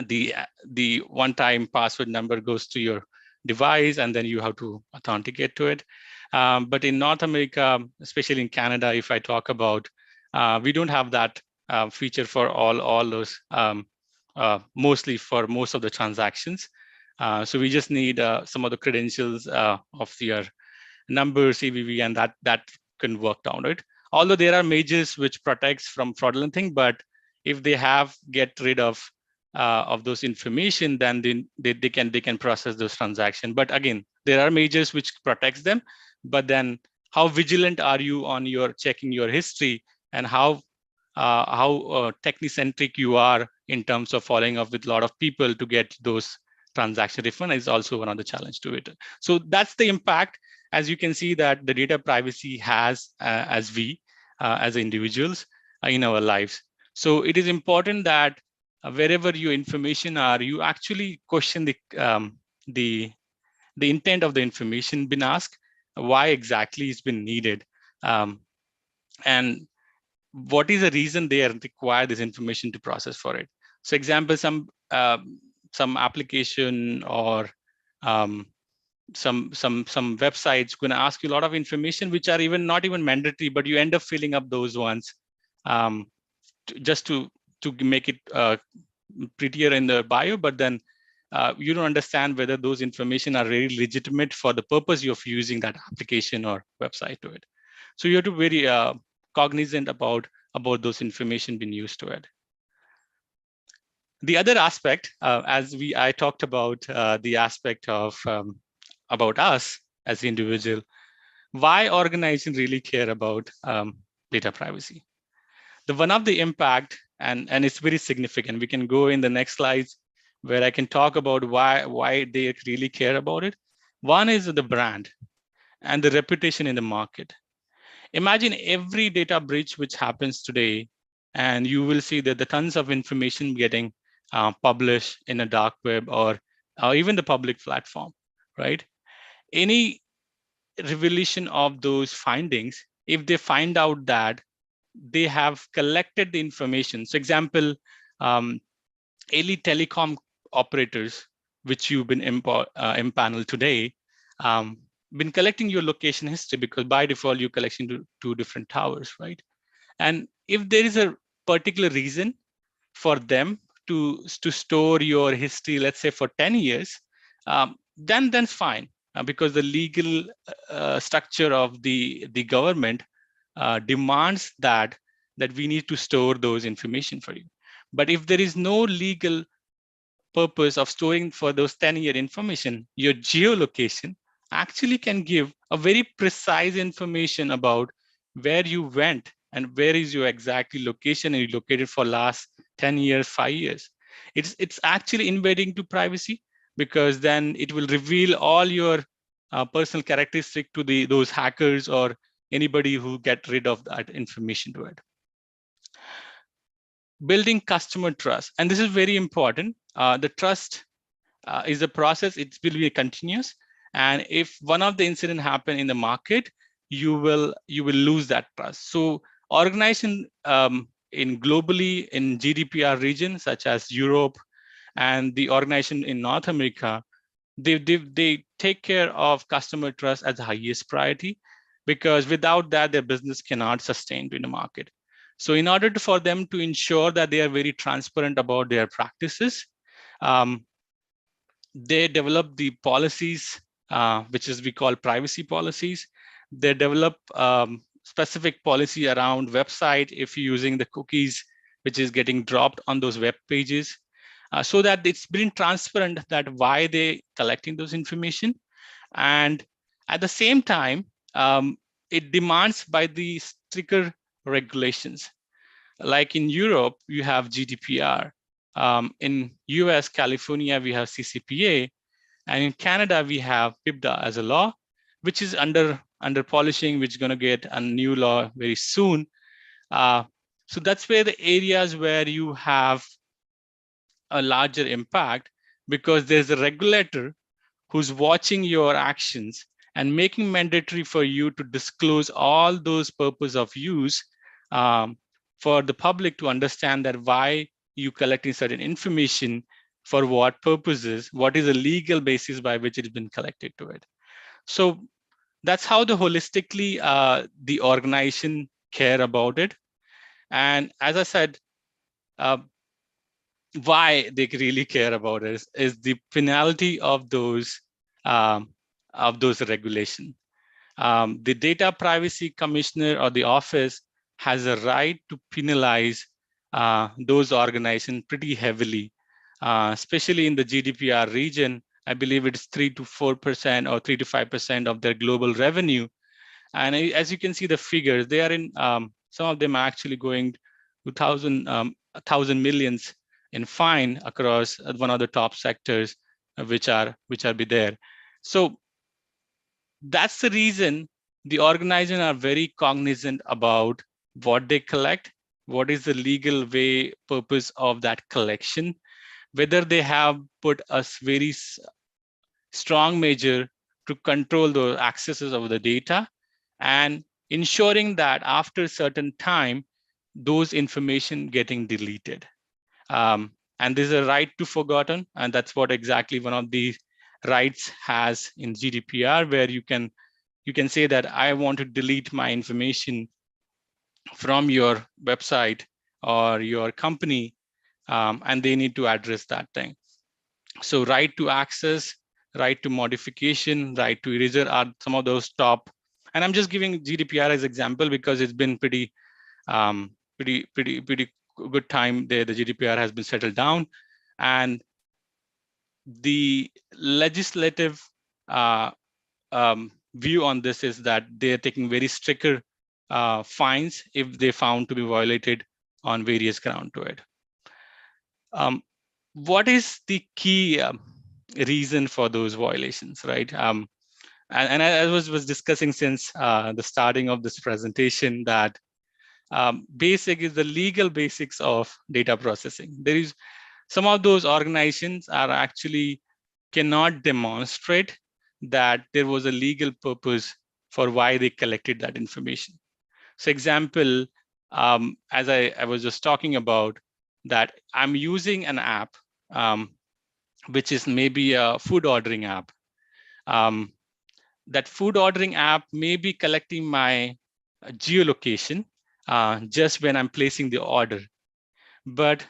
the one-time password number goes to your device, and then you have to authenticate to it. But in North America, especially in Canada, if I talk about, we don't have that feature for all those, mostly for most of the transactions. So we just need some of the credentials of your number, CVV, and that can work down it. Although there are measures which protects from fraudulent thing, but if they get rid of those information, then they can process those transactions. But again, there are measures which protects them. But then, how vigilant are you on your checking your history, and how technicentric you are in terms of following up with a lot of people to get those transaction refund is also one of the challenge to it. So that's the impact. As you can see that the data privacy has as individuals in our lives. So it is important that wherever your information are, you actually question the intent of the information been asked, why exactly it's been needed, and what is the reason they require this information to process for it. So example, some application or some websites going to ask you a lot of information which are not even mandatory, but you end up filling up those ones just to make it prettier in the bio, but then you don't understand whether those information are really legitimate for the purpose of using that application or website to it. So you have to be very cognizant about those information being used to it. The other aspect, as I talked about the aspect of about us as the individual, why organizations really care about data privacy. The one of the impact, and it's very significant. We can go in the next slides where I can talk about why they really care about it. One is the brand and the reputation in the market. Imagine every data breach which happens today, and you will see that the tons of information getting published in a dark web or even the public platform, right? Any revelation of those findings, if they find out that they have collected the information. So example, any telecom operators, which you've been impaneled today, been collecting your location history, because by default, you're collecting two different towers, right? And if there is a particular reason for them to store your history, let's say for 10 years, then that's fine, because the legal structure of the government demands that we need to store those information for you. But if there is no legal purpose of storing for those 10-year information, your geolocation actually can give a very precise information about where you went and where is your exactly location and you located for last 10 years, 5 years. It's actually invading to privacy, because then it will reveal all your personal characteristic to those hackers or anybody who get rid of that information to it. Building customer trust, and this is very important. The trust is a process. It will be continuous, and if one of the incident happen in the market, you will lose that trust. So organization in globally in GDPR region such as Europe and the organization in North America, they take care of customer trust as the highest priority, because without that their business cannot sustain in the market. So in order for them to ensure that they are very transparent about their practices, they develop the policies, which is we call privacy policies. They develop specific policy around website if you're using the cookies, which is getting dropped on those web pages, so that it's been transparent that why they collecting those information. And at the same time, it demands by the stricter regulations. Like in Europe, you have GDPR. In US, California, we have CCPA. And in Canada, we have PIPDA as a law, which is under polishing, which is going to get a new law very soon. So that's where the areas where you have a larger impact, because there's a regulator who's watching your actions and making mandatory for you to disclose all those purpose of use, for the public to understand that why you collecting certain information, for what purposes, what is the legal basis by which it's been collected to it. So that's how the holistically the organization care about it. And as I said, why they really care about it is the penalty of those regulations. The Data Privacy Commissioner or the office has a right to penalize those organizations pretty heavily, especially in the GDPR region. I believe it's 3 to 4% or 3 to 5% of their global revenue. And as you can see the figures, they are in, some of them are actually going to 1,000 millions in fine across one of the top sectors, which are be there. So that's the reason the organizations are very cognizant about what they collect, what is the legal way purpose of that collection, whether they have put a very strong measure to control the accesses of the data, and ensuring that after a certain time, those information getting deleted. And there's a right to forgotten, and that's what exactly one of the rights has in GDPR, where you can say that I want to delete my information from your website or your company, and they need to address that thing. So right to access, right to modification, right to eraser are some of those top. And I'm just giving GDPR as example because it's been pretty good time there. The GDPR has been settled down, and the legislative view on this is that they're taking very stricter fines if they found to be violated on various ground to it. What is the key reason for those violations, right? And I was discussing since the starting of this presentation that basic is the legal basics of data processing. There is some of those organizations are actually cannot demonstrate that there was a legal purpose for why they collected that information. So example, as I was just talking about, that I'm using an app, which is maybe a food ordering app. That food ordering app may be collecting my geolocation just when I'm placing the order. But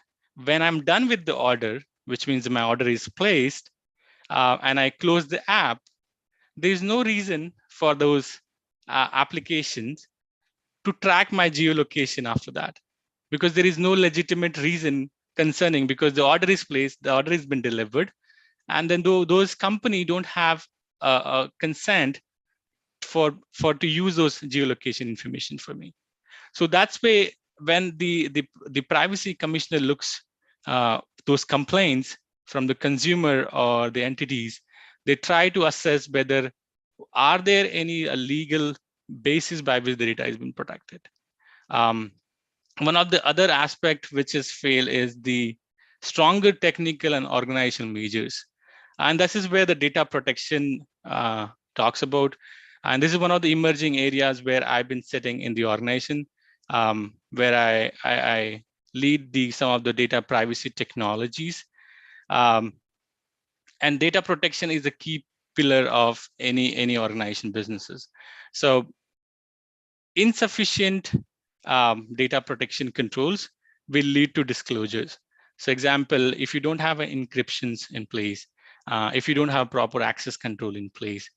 when I'm done with the order, which means my order is placed, and I close the app, there's no reason for those applications to track my geolocation after that, because there is no legitimate reason concerning because the order is placed, the order has been delivered, and then those company don't have a consent for to use those geolocation information for me. So that's why when the privacy commissioner looks those complaints from the consumer or the entities, they try to assess whether are there any legal basis by which the data has been protected. One of the other aspect which is failed is the stronger technical and organizational measures. And this is where the data protection talks about. And this is one of the emerging areas where I've been sitting in the organization, where I lead some of the data privacy technologies. And data protection is a key pillar of any organization businesses. So insufficient data protection controls will lead to disclosures. So example, if you don't have encryptions in place, if you don't have proper access control in place,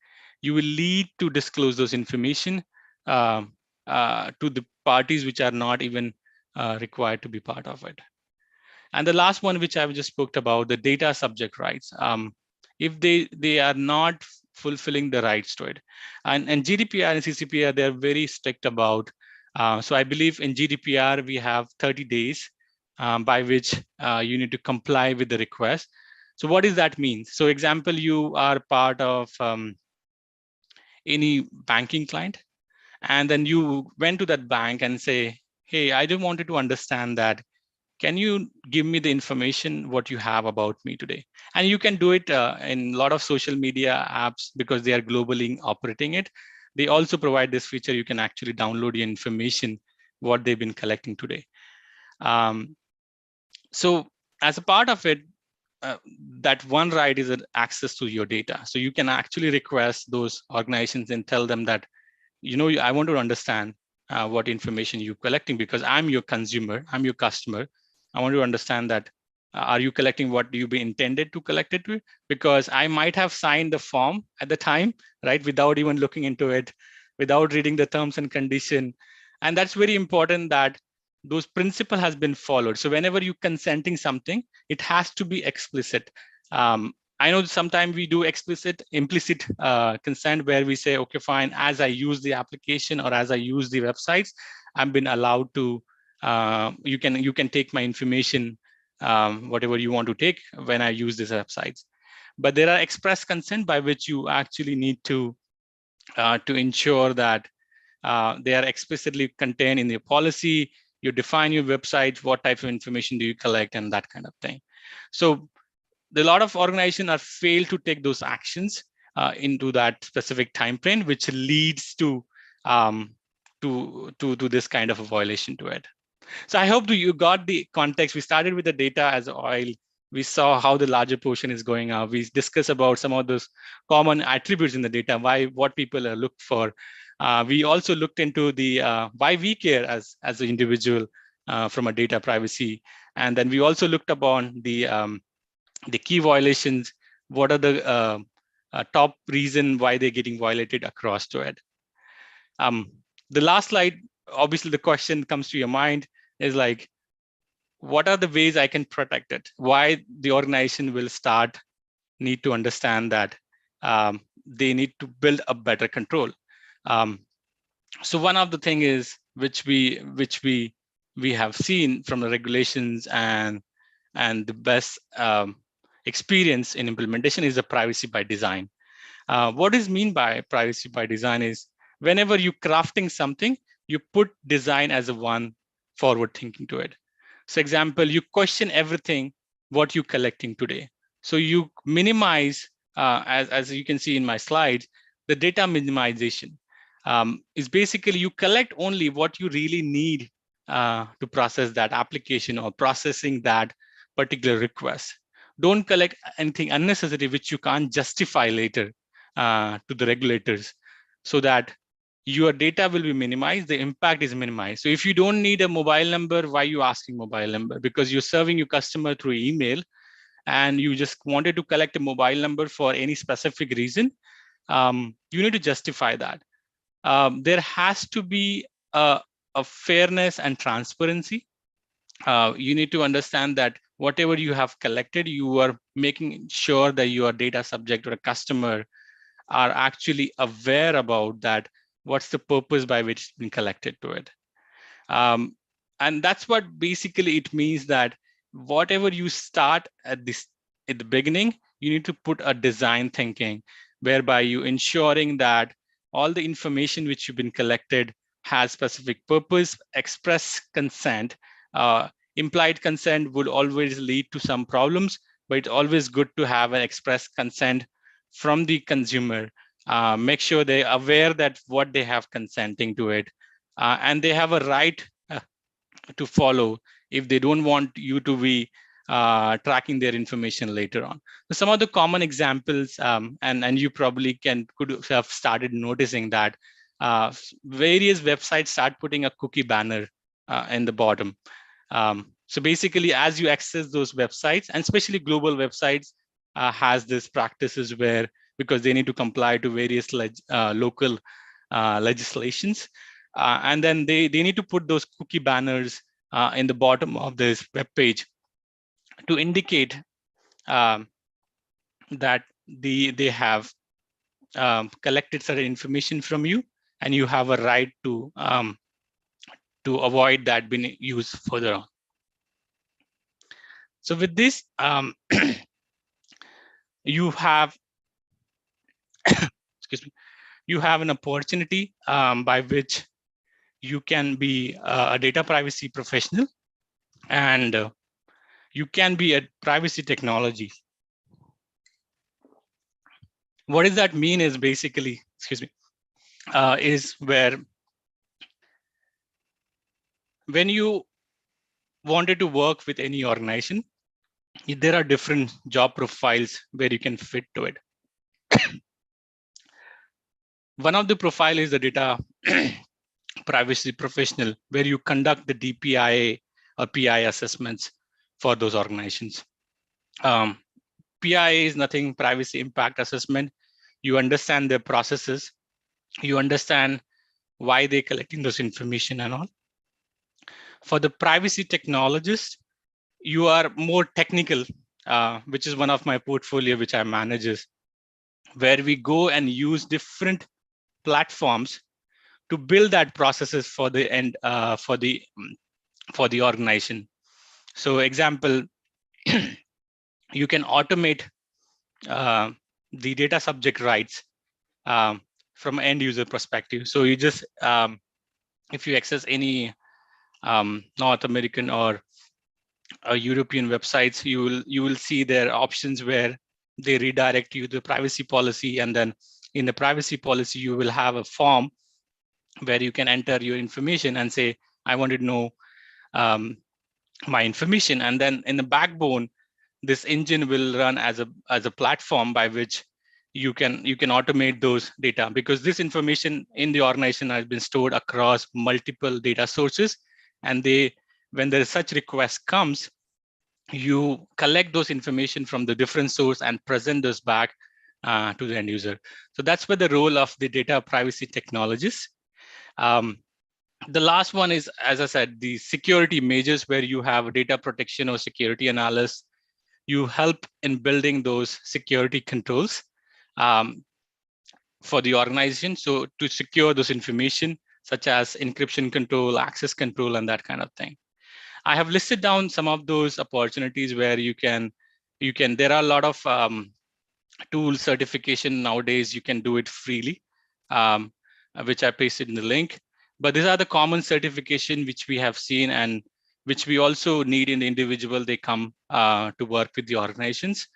you will lead to disclose those information to the parties which are not even required to be part of it. And the last one, which I've just spoke about, the data subject rights. If they are not fulfilling the rights to it, and GDPR and CCPA, they're very strict about. So I believe in GDPR we have 30 days by which you need to comply with the request. So what does that mean? So example, you are part of any banking client, and then you went to that bank and say, hey, I just wanted to understand that. Can you give me the information what you have about me today? And you can do it in a lot of social media apps because they are globally operating it. They also provide this feature. You can actually download the information, what they've been collecting today. So as a part of it, that one right is access to your data. So you can actually request those organizations and tell them that, I want to understand what information you're collecting because I'm your consumer, I'm your customer. I want to understand that, are you collecting what you be intended to collect it with? Because I might have signed the form at the time, right, without even looking into it, without reading the terms and condition. And that's very important that those principle has been followed. So whenever you consenting something, it has to be explicit. I know sometimes we do implicit consent where we say, okay, fine, as I use the application or as I use the websites, I've been allowed to, you can take my information, whatever you want to take when I use these websites. But there are express consent by which you actually need to ensure that they are explicitly contained in your policy. You define your website, what type of information do you collect, and that kind of thing. So a lot of organizations are failed to take those actions into that specific time frame, which leads to this kind of a violation to it. So I hope you got the context. We started with the data as oil. We saw how the larger portion is going up. We discussed about some of those common attributes in the data, what people are look for. We also looked into the why we care as an individual from a data privacy. And then we also looked upon the key violations. What are the top reason why they're getting violated across to it? The last slide, obviously the question comes to your mind is like, what are the ways I can protect it? Why the organization will need to understand that they need to build a better control. So one of the thing is which we have seen from the regulations and the best experience in implementation is the privacy by design. What is mean by privacy by design is whenever you crafting something, you put design as a one forward thinking to it. So example, you question everything what you collecting today. So you minimize, as you can see in my slides, the data minimization is basically you collect only what you really need to process that application or processing that particular request. Don't collect anything unnecessary which you can't justify later to the regulators, so that your data will be minimized, the impact is minimized. So if you don't need a mobile number, why are you asking mobile number? Because you're serving your customer through email and you just wanted to collect a mobile number for any specific reason, you need to justify that. There has to be a fairness and transparency. You need to understand that whatever you have collected, you are making sure that your data subject or a customer are actually aware about that. What's the purpose by which it's been collected to it? And that's what basically it means, that whatever you start at the beginning, you need to put a design thinking whereby you ensuring that all the information which you've been collected has specific purpose. Express consent, implied consent would always lead to some problems, but it's always good to have an express consent from the consumer. Make sure they're aware that what they have consenting to it, and they have a right to follow if they don't want you to be tracking their information later on. So some of the common examples, and you probably could have started noticing that various websites start putting a cookie banner in the bottom. So basically, as you access those websites, and especially global websites, has this practices where, because they need to comply to various local legislations, and then they need to put those cookie banners in the bottom of this web page to indicate that they have collected certain information from you, and you have a right to avoid that being used further on. So with this, you have excuse me, you have an opportunity by which you can be a data privacy professional, and you can be a privacy technology. What does that mean is basically, is where when you wanted to work with any organization, there are different job profiles where you can fit to it. One of the profile is the data privacy professional, where you conduct the DPIA or PI assessments for those organizations. PIA is nothing, privacy impact assessment. You understand their processes, you understand why they're collecting those information and all. For the privacy technologist, you are more technical, which is one of my portfolio which I manages, where we go and use different platforms to build that processes for the end, for the organization. So example, you can automate the data subject rights from end user perspective. So you just, if you access any North American or European websites, you will see their options where they redirect you to privacy policy, and then in the privacy policy you will have a form where you can enter your information and say, I want to know my information, and then in the backbone, this engine will run as a platform by which you can automate those data, because this information in the organization has been stored across multiple data sources, and when there is such request comes, you collect those information from the different source and present those back to the end user. So that's where the role of the data privacy technologists. The last one is, as I said, the security measures, where you have data protection or security analysis. You help in building those security controls for the organization. So to secure those information, such as encryption control, access control, and that kind of thing. I have listed down some of those opportunities where you can, there are a lot of tool certification nowadays, you can do it freely, which I pasted in the link. But these are the common certification which we have seen, and which we also need in the individual they come to work with the organizations,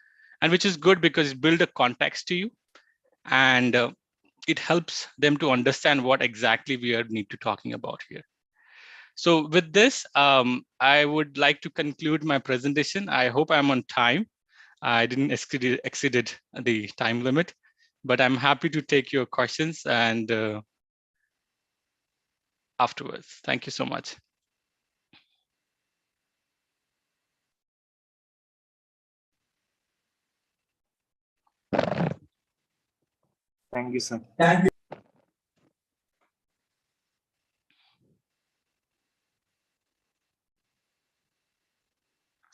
and which is good because it builds a context to you, and it helps them to understand what exactly we are need to talking about here. So with this, I would like to conclude my presentation. I hope I'm on time. I didn't exceeded the time limit, but I'm happy to take your questions and afterwards. Thank you so much. Thank you, sir. Thank you.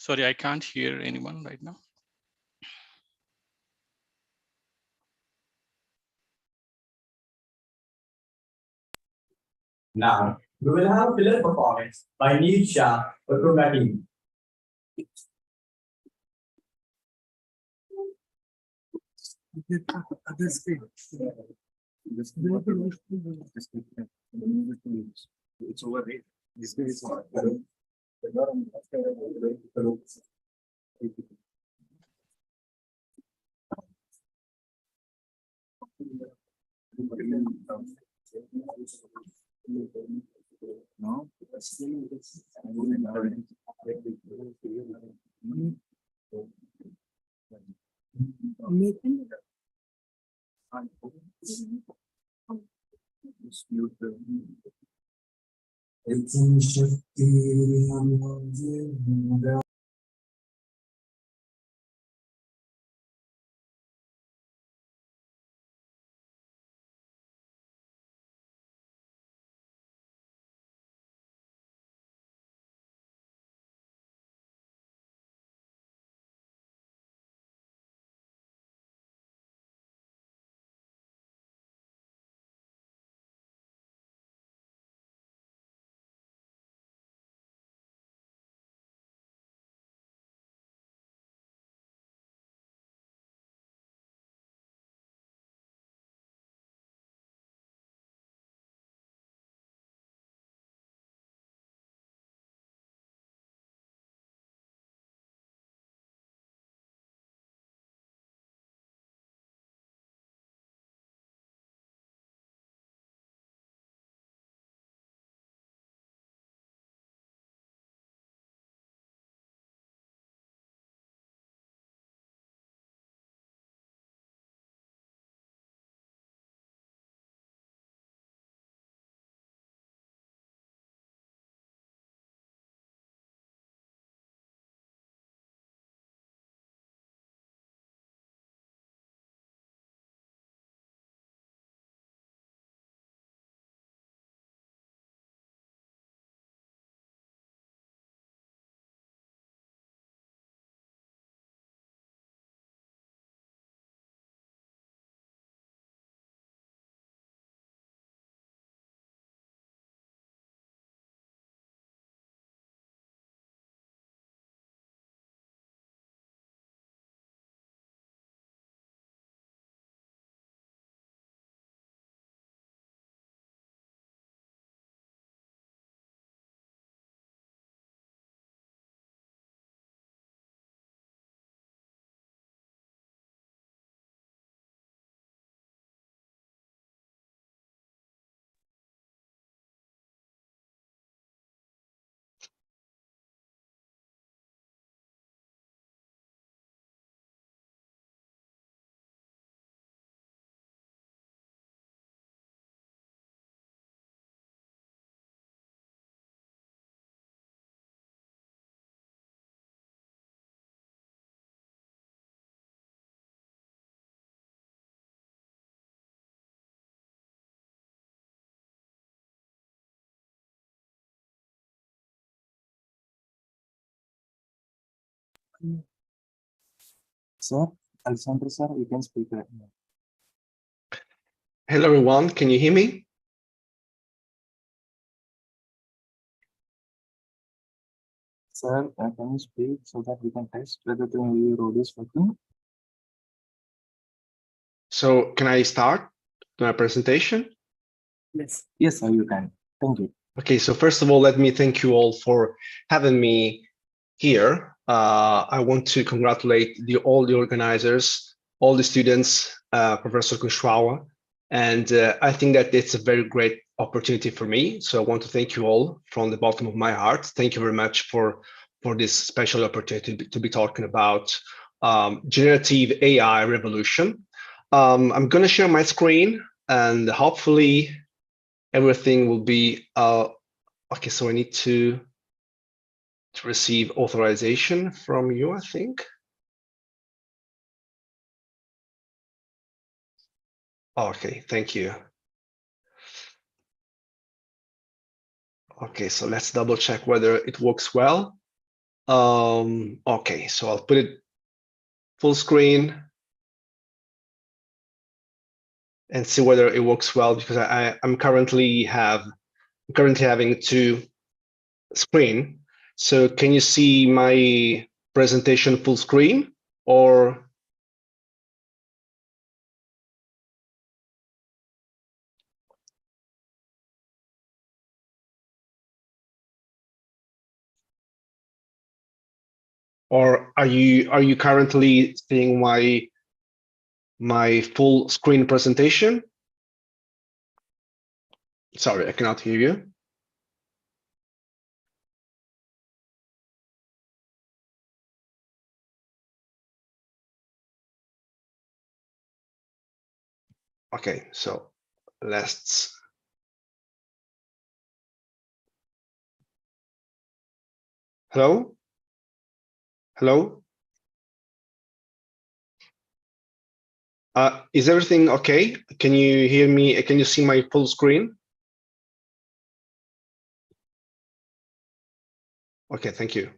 Sorry, I can't hear anyone right now. Now, we will have a pillar performance by Neil Shah for Program team. It's over there. This guy is no. Sir, Alessandro sir, you can speak right now. Hello everyone, can you hear me? Sir, can you speak so that we can test whether the audio is working? So can I start my presentation? Yes. Yes, sir, you can. Thank you. Okay, so first of all, let me thank you all for having me here. I want to congratulate all the organizers, all the students, Professor Kushwawa, and I think that it's a very great opportunity for me. So I want to thank you all from the bottom of my heart. Thank you very much for this special opportunity to be talking about generative AI revolution. I'm going to share my screen and hopefully everything will be okay. So I need to receive authorization from you, I think. Okay, thank you. Okay, so let's double check whether it works well. Okay, so I'll put it full screen and see whether it works well, because I'm currently having two screen. So can you see my presentation full screen, or? Or are you currently seeing my full screen presentation? Sorry, I cannot hear you. Okay, so let's. Hello? Hello? Is everything okay? Can you hear me? Can you see my full screen? Okay, thank you.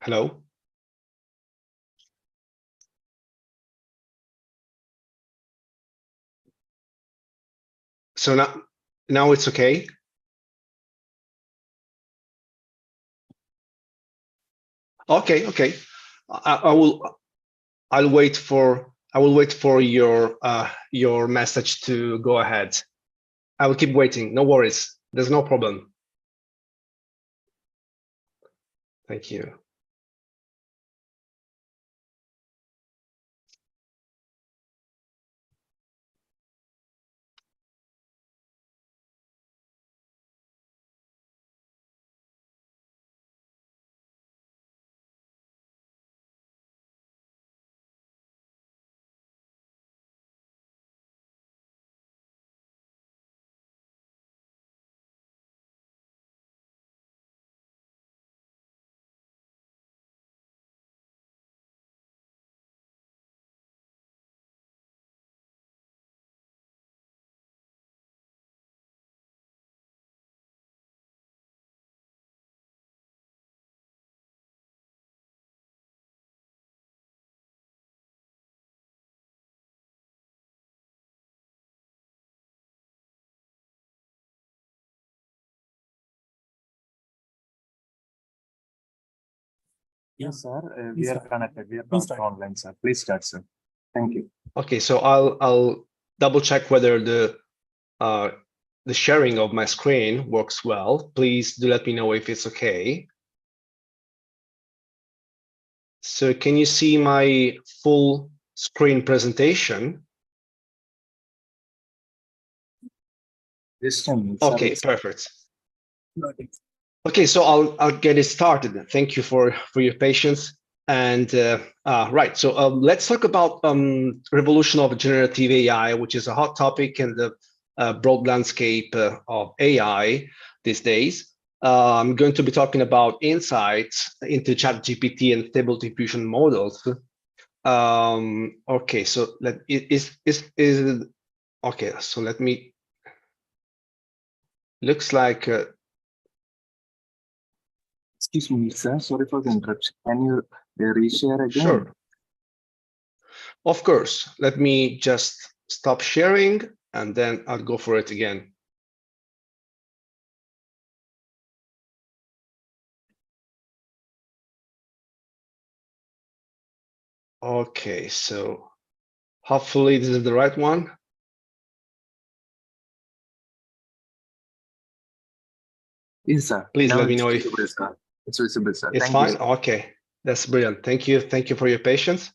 Hello? So now it's okay. Okay, okay. I'll wait for your message to go ahead. I will keep waiting. No worries. There's no problem. Thank you. Yes, sir. We are connected. We are not online, sir. Please start, sir. Thank you. Okay, so I'll double check whether the sharing of my screen works well. Please do let me know if it's okay. So can you see my full screen presentation? This time. Okay, perfect. Okay, so I'll get it started. Thank you for your patience. And right, so let's talk about revolution of generative AI, which is a hot topic in the broad landscape of AI these days. I'm going to be talking about insights into ChatGPT and stable diffusion models. Okay, so okay, so let me. Looks like. Excuse me, sir. Sorry for the interruption. Can you reshare again? Sure. Of course. Let me just stop sharing and then I'll go for it again. Okay, so hopefully this is the right one. Yes, sir. Please Now let me know if it's visible, sir. it's Thank fine. you, sir. Okay, that's brilliant. Thank you. Thank you for your patience.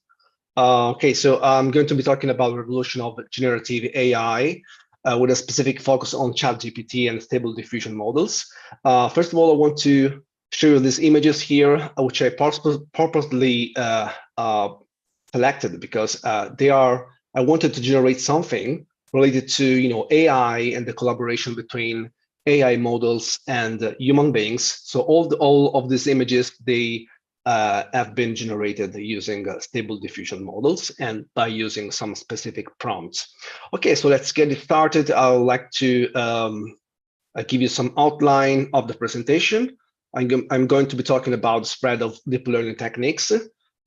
Okay, so I'm going to be talking about revolution of generative AI. with a specific focus on ChatGPT and stable diffusion models. First of all, I want to show you these images here, which I purposely selected because I wanted to generate something related to AI and the collaboration between AI models and human beings. So all of these images, they have been generated using stable diffusion models and by using some specific prompts. Okay, so let's get it started. I would like to give you some outline of the presentation. I'm going to be talking about the spread of deep learning techniques,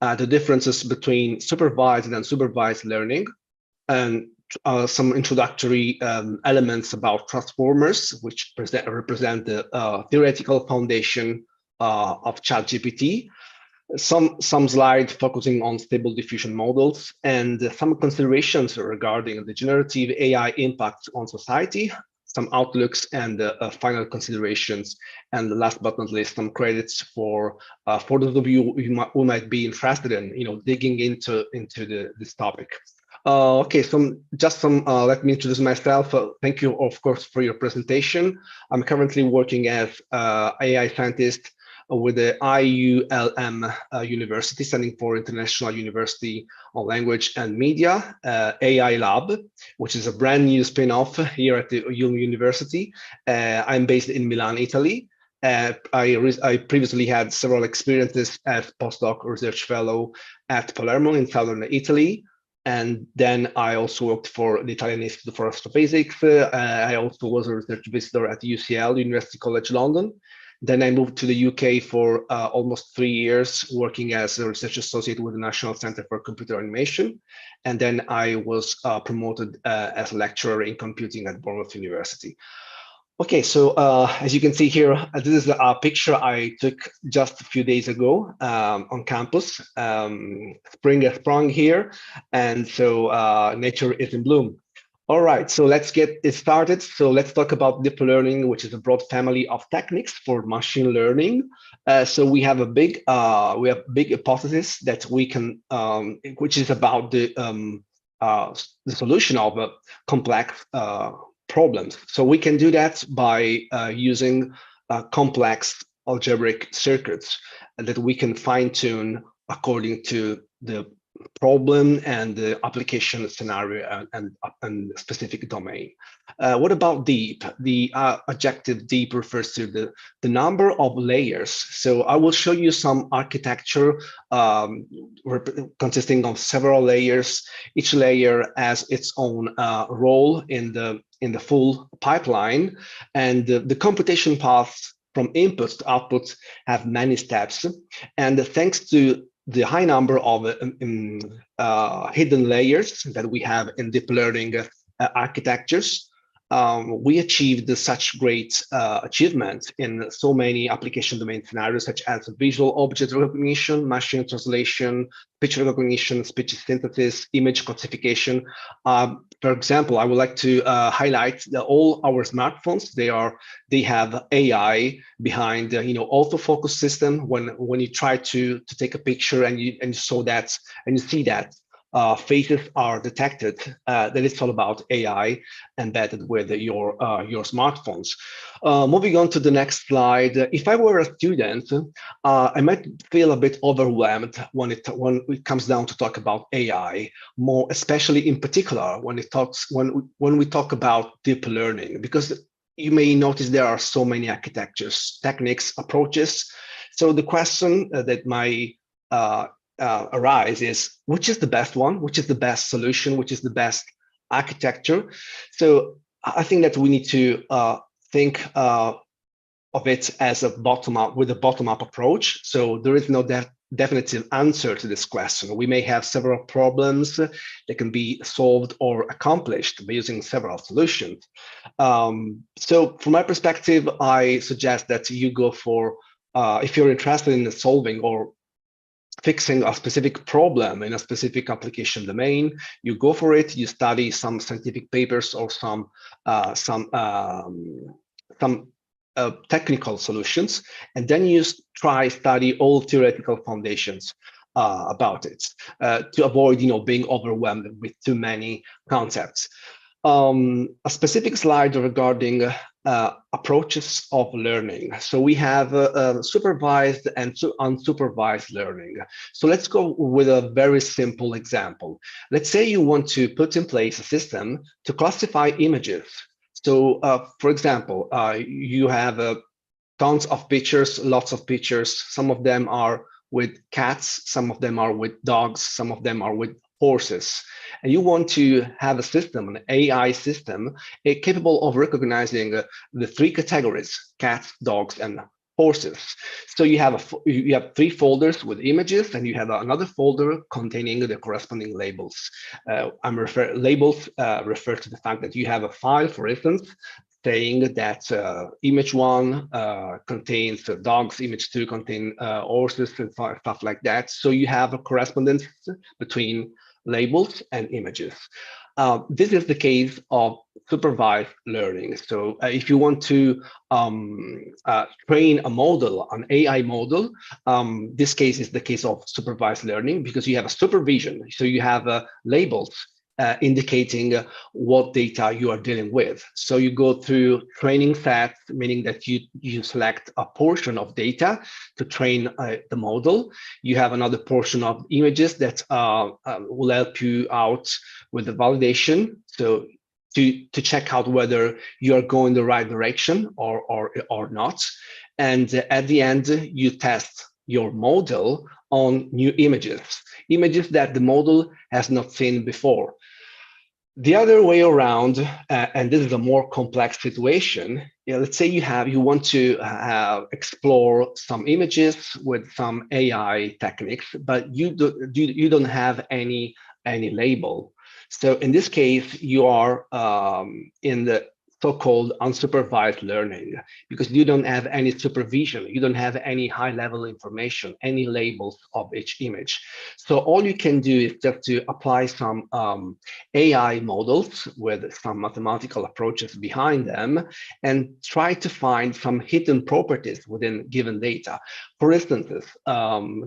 the differences between supervised and unsupervised learning, and some introductory elements about transformers, which represent the theoretical foundation of ChatGPT. Some slides focusing on stable diffusion models and some considerations regarding the generative AI impact on society, some outlooks and final considerations, and last but not least, some credits for those of you who might be interested in digging into this topic. Okay, let me introduce myself. Thank you, of course, for your presentation. I'm currently working as AI scientist with the IULM University, standing for International University on Language and Media, AI Lab, which is a brand new spin-off here at the ULM University. I'm based in Milan, Italy. I previously had several experiences as postdoc research fellow at Palermo in southern Italy. And then I also worked for the Italian Institute for Astrophysics. I also was a research visitor at UCL, University College London. Then I moved to the UK for almost 3 years, working as a research associate with the National Center for Computer Animation. And then I was promoted as a lecturer in computing at Bournemouth University. Okay, so as you can see here, this is a picture I took just a few days ago on campus. Spring has sprung here, and so nature is in bloom. All right, so let's get it started. So let's talk about deep learning, which is a broad family of techniques for machine learning. So we have a big hypothesis that we can, which is about the solution of complex problems. So we can do that by using complex algebraic circuits that we can fine tune according to the problem and the application scenario and specific domain. What about deep? The adjective deep refers to the number of layers. So I will show you some architecture consisting of several layers. Each layer has its own role in the full pipeline, and the computation paths from inputs to outputs have many steps. And thanks to the high number of hidden layers that we have in deep learning architectures, we achieved such great achievement in so many application domain scenarios, such as visual object recognition, machine translation, speech recognition, speech synthesis, image classification. For example, I would like to highlight that all our smartphones, they have AI behind, autofocus system. When you try to take a picture and you see that faces are detected, that it's all about AI embedded with your smartphones. Moving on to the next slide. If I were a student, I might feel a bit overwhelmed when it comes down to talk about AI, more especially in particular when we talk about deep learning, because you may notice there are so many architectures, techniques, approaches. So the question that might arise is, which is the best one, which is the best solution, which is the best architecture? So I think that we need to think of it as a bottom-up approach. So there is no definitive answer to this question. We may have several problems that can be solved or accomplished by using several solutions. So from my perspective, I suggest that you go for, if you're interested in solving or fixing a specific problem in a specific application domain, you go for it, you study some scientific papers or some technical solutions, and then you study all theoretical foundations about it to avoid being overwhelmed with too many concepts. A specific slide regarding approaches of learning. So we have supervised and unsupervised learning. So let's go with a very simple example. Let's say you want to put in place a system to classify images. So for example, you have tons of pictures, lots of pictures. Some of them are with cats, some of them are with dogs, some of them are with horses. And you want to have a system, an AI system, capable of recognizing the three categories: cats, dogs, and horses. So you have three folders with images, and you have another folder containing the corresponding labels. Labels refer to the fact that you have a file, for instance, saying that image 1 contains dogs, image 2 contains horses, and stuff like that. So you have a correspondence between labels and images. This is the case of supervised learning. So if you want to train a model, an AI model, this case is the case of supervised learning, because you have a supervision. So you have labels indicating what data you are dealing with. So you go through training sets, meaning that you select a portion of data to train the model. You have another portion of images that will help you out with the validation. So to check out whether you are going the right direction or not. And at the end, you test your model on new images that the model has not seen before. The other way around, and this is a more complex situation, let's say you want to explore some images with some AI techniques, but you don't have any label. So in this case, you are in the so-called unsupervised learning, because you don't have any supervision, you don't have any high-level information, any labels of each image. So all you can do is just to apply some AI models with some mathematical approaches behind them and try to find some hidden properties within given data. For instance,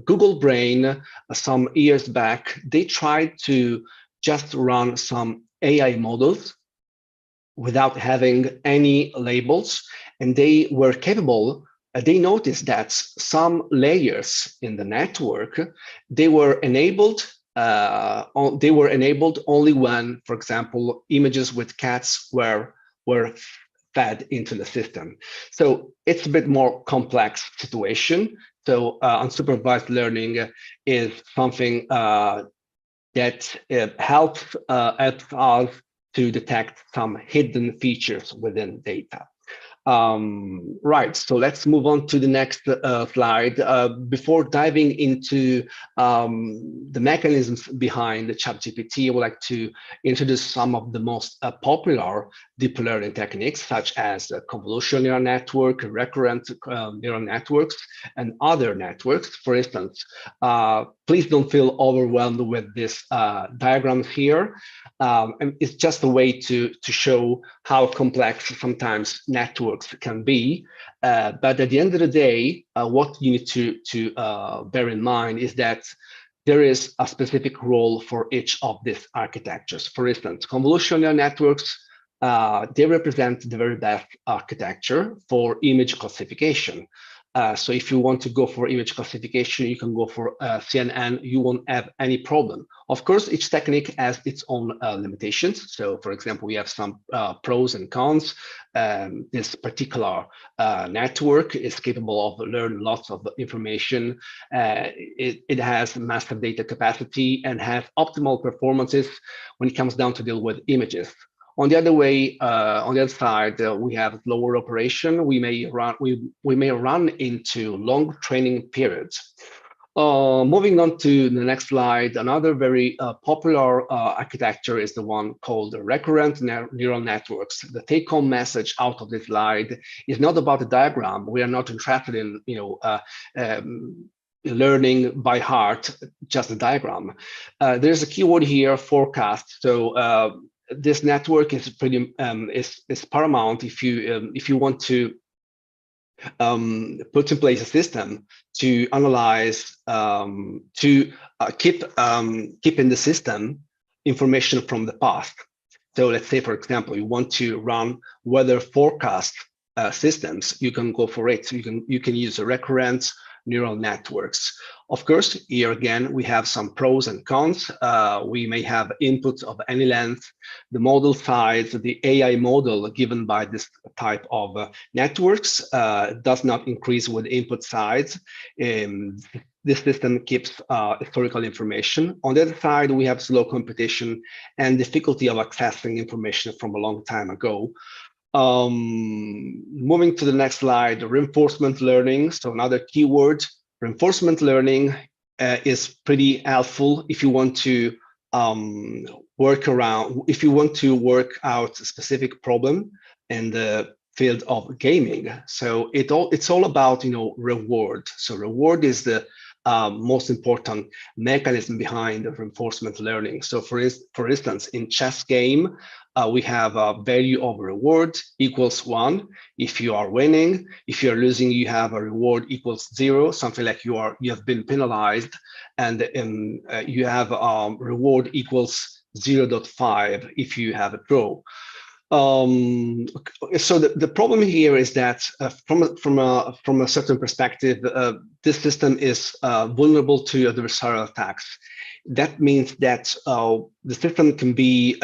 Google Brain, some years back, they tried to just run some AI models without having any labels, and they were capable. They noticed that some layers in the network, they were enabled only when, for example, images with cats were fed into the system. So it's a bit more complex situation. So unsupervised learning is something that helps us to detect some hidden features within data. Right, so let's move on to the next slide. Before diving into the mechanisms behind the ChatGPT, I would like to introduce some of the most popular deep learning techniques, such as convolutional neural network, recurrent neural networks, and other networks. For instance, please don't feel overwhelmed with this diagrams here. And it's just a way to show how complex sometimes networks can be. But at the end of the day, what you need to bear in mind is that there is a specific role for each of these architectures. For instance, convolutional neural networks, they represent the very best architecture for image classification. So if you want to go for image classification, you can go for CNN, you won't have any problem. Of course, each technique has its own limitations. So for example, we have some pros and cons. This particular network is capable of learning lots of information. It has massive data capacity and has optimal performances when it comes down to deal with images. On the other way, on the other side, we have lower operation. We may run into long training periods. Moving on to the next slide, another very popular architecture is the one called recurrent neural networks. The take-home message out of this slide is not about the diagram. We are not interested in learning by heart just the diagram. There's a keyword here, forecast. So this network is pretty is paramount if you want to put in place a system to analyze keep in the system information from the past. So let's say, for example, you want to run weather forecast systems, you can go for it. You can use recurrent neural networks. Of course, here again, we have some pros and cons. We may have inputs of any length. The model size, the AI model given by this type of networks does not increase with input size. This system keeps historical information. On the other side, we have slow computation and difficulty of accessing information from a long time ago. Moving to the next slide, reinforcement learning. So another keyword, reinforcement learning is pretty helpful if you want to work out a specific problem in the field of gaming. So it's all about, reward. So reward is the most important mechanism behind reinforcement learning. So for instance, in chess game, we have a value of reward equals 1 if you are winning. If you're losing, you have a reward equals 0, something like you have been penalized, and you have reward equals 0.5 if you have a draw. So the problem here is that from a certain perspective, this system is vulnerable to adversarial attacks. That means that the system can be,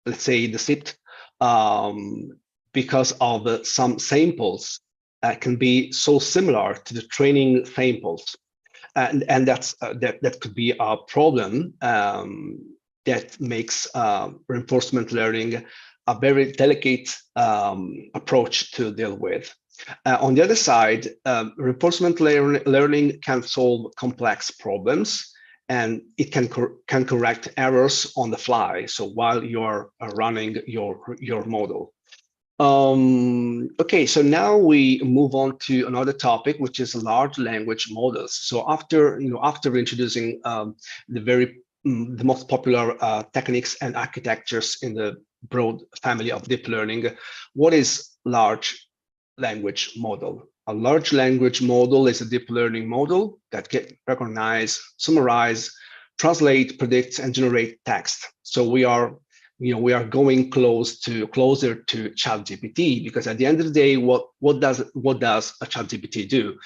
let's say, deceived because of some samples can be so similar to the training samples, and that could be a problem that makes reinforcement learning a very delicate approach to deal with. On the other side, reinforcement learning can solve complex problems, and it can correct errors on the fly. So while you're running your model. Okay, so now we move on to another topic, which is large language models. So after introducing the most popular techniques and architectures in the broad family of deep learning, what is large language model? A large language model is a deep learning model that can recognize, summarize, translate, predict, and generate text. So we are going closer to ChatGPT, because at the end of the day, what does a ChatGPT do?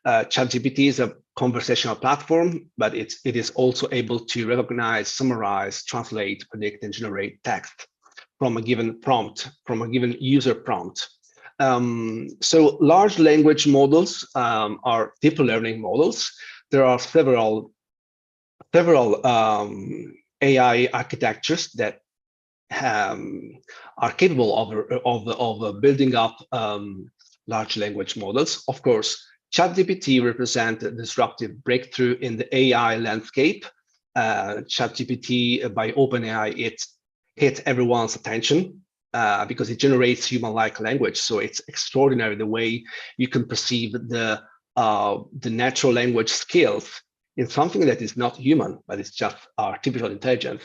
ChatGPT is a conversational platform, but it is also able to recognize, summarize, translate, predict, and generate text from a given prompt, from a given user prompt. So large language models are deep learning models. There are several AI architectures that are capable of building up large language models. Of course, ChatGPT represents a disruptive breakthrough in the AI landscape. ChatGPT by OpenAI, it hit everyone's attention because it generates human-like language. So it's extraordinary the way you can perceive the natural language skills in something that is not human, but it's just artificial intelligence.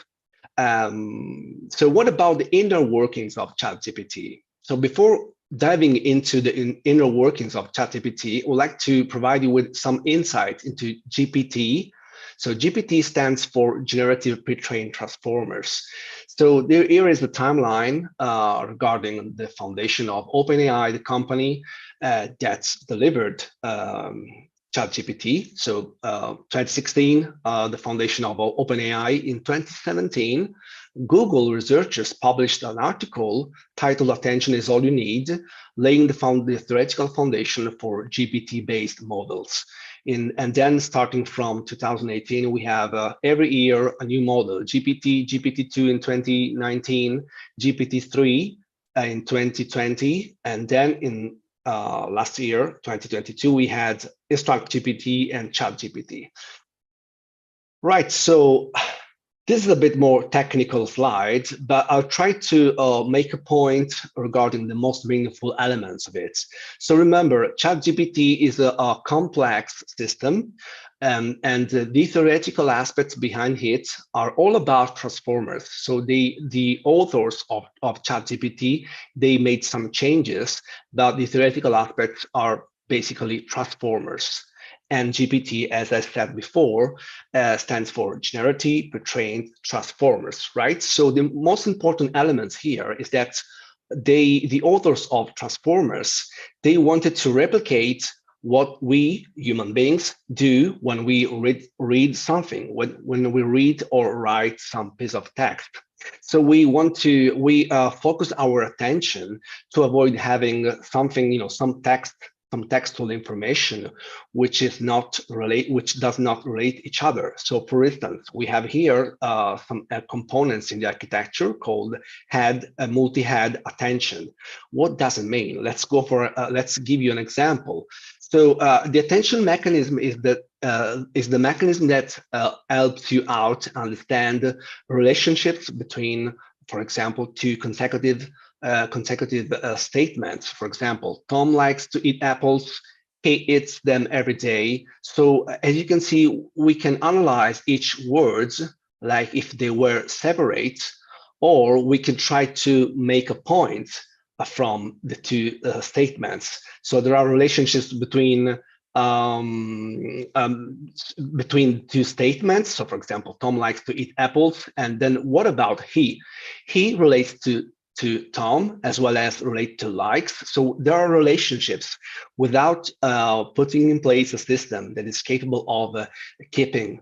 So what about the inner workings of ChatGPT? So before diving into the inner workings of ChatGPT, I would like to provide you with some insight into GPT. So GPT stands for Generative Pre-trained Transformers. So here is the timeline regarding the foundation of OpenAI, the company that's delivered ChatGPT. So 2016, the foundation of OpenAI. In 2017, Google researchers published an article titled "Attention is All You Need," laying the theoretical foundation for GPT-based models. And then starting from 2018, we have every year a new model: GPT, GPT-2 in 2019, GPT-3 in 2020, and then in last year, 2022, we had InstructGPT and ChatGPT. Right, so this is a bit more technical slide, but I'll try to make a point regarding the most meaningful elements of it. So remember, ChatGPT is a complex system, and the theoretical aspects behind it are all about transformers. So the authors of ChatGPT, they made some changes, but the theoretical aspects are basically transformers. And GPT, as I said before, stands for Generative Pre-trained Transformers, right? So the most important elements here is that the authors of Transformers, they wanted to replicate what we human beings do when we read something, when we read or write some piece of text. So we focus our attention to avoid having something, some textual information which does not relate each other. So for instance, we have here some components in the architecture called multi-head attention. What does it mean? Let's give you an example. So the attention mechanism is the mechanism that helps you out understand relationships between, for example, two consecutive statements. For example, Tom likes to eat apples. He eats them every day. So as you can see, we can analyze each words like if they were separate, or we can try to make a point from the two statements. So there are relationships between two statements. So for example, Tom likes to eat apples. And then what about he? He relates to Tom as well as relate to likes. So there are relationships without putting in place a system that is capable of keeping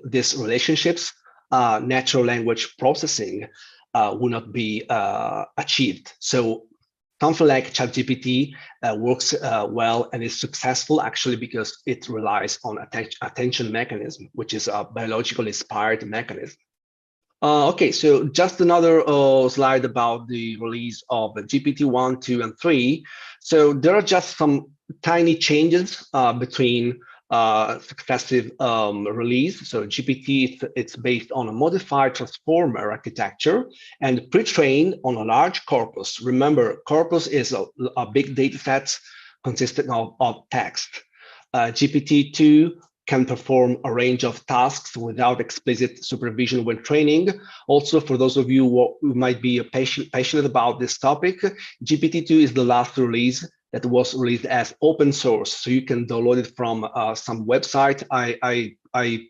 these relationships. Natural language processing will not be achieved. So something like ChatGPT works well and is successful actually because it relies on attention mechanism, which is a biologically inspired mechanism. Okay, so just another slide about the release of GPT-1, 2, and 3. So there are just some tiny changes between successive release. So GPT, it's based on a modified transformer architecture and pre-trained on a large corpus. Remember, corpus is a big data set consisting of text. GPT-2 can perform a range of tasks without explicit supervision when training. Also, for those of you who might be passionate about this topic, GPT-2 is the last release that was released as open source, so you can download it from some website. I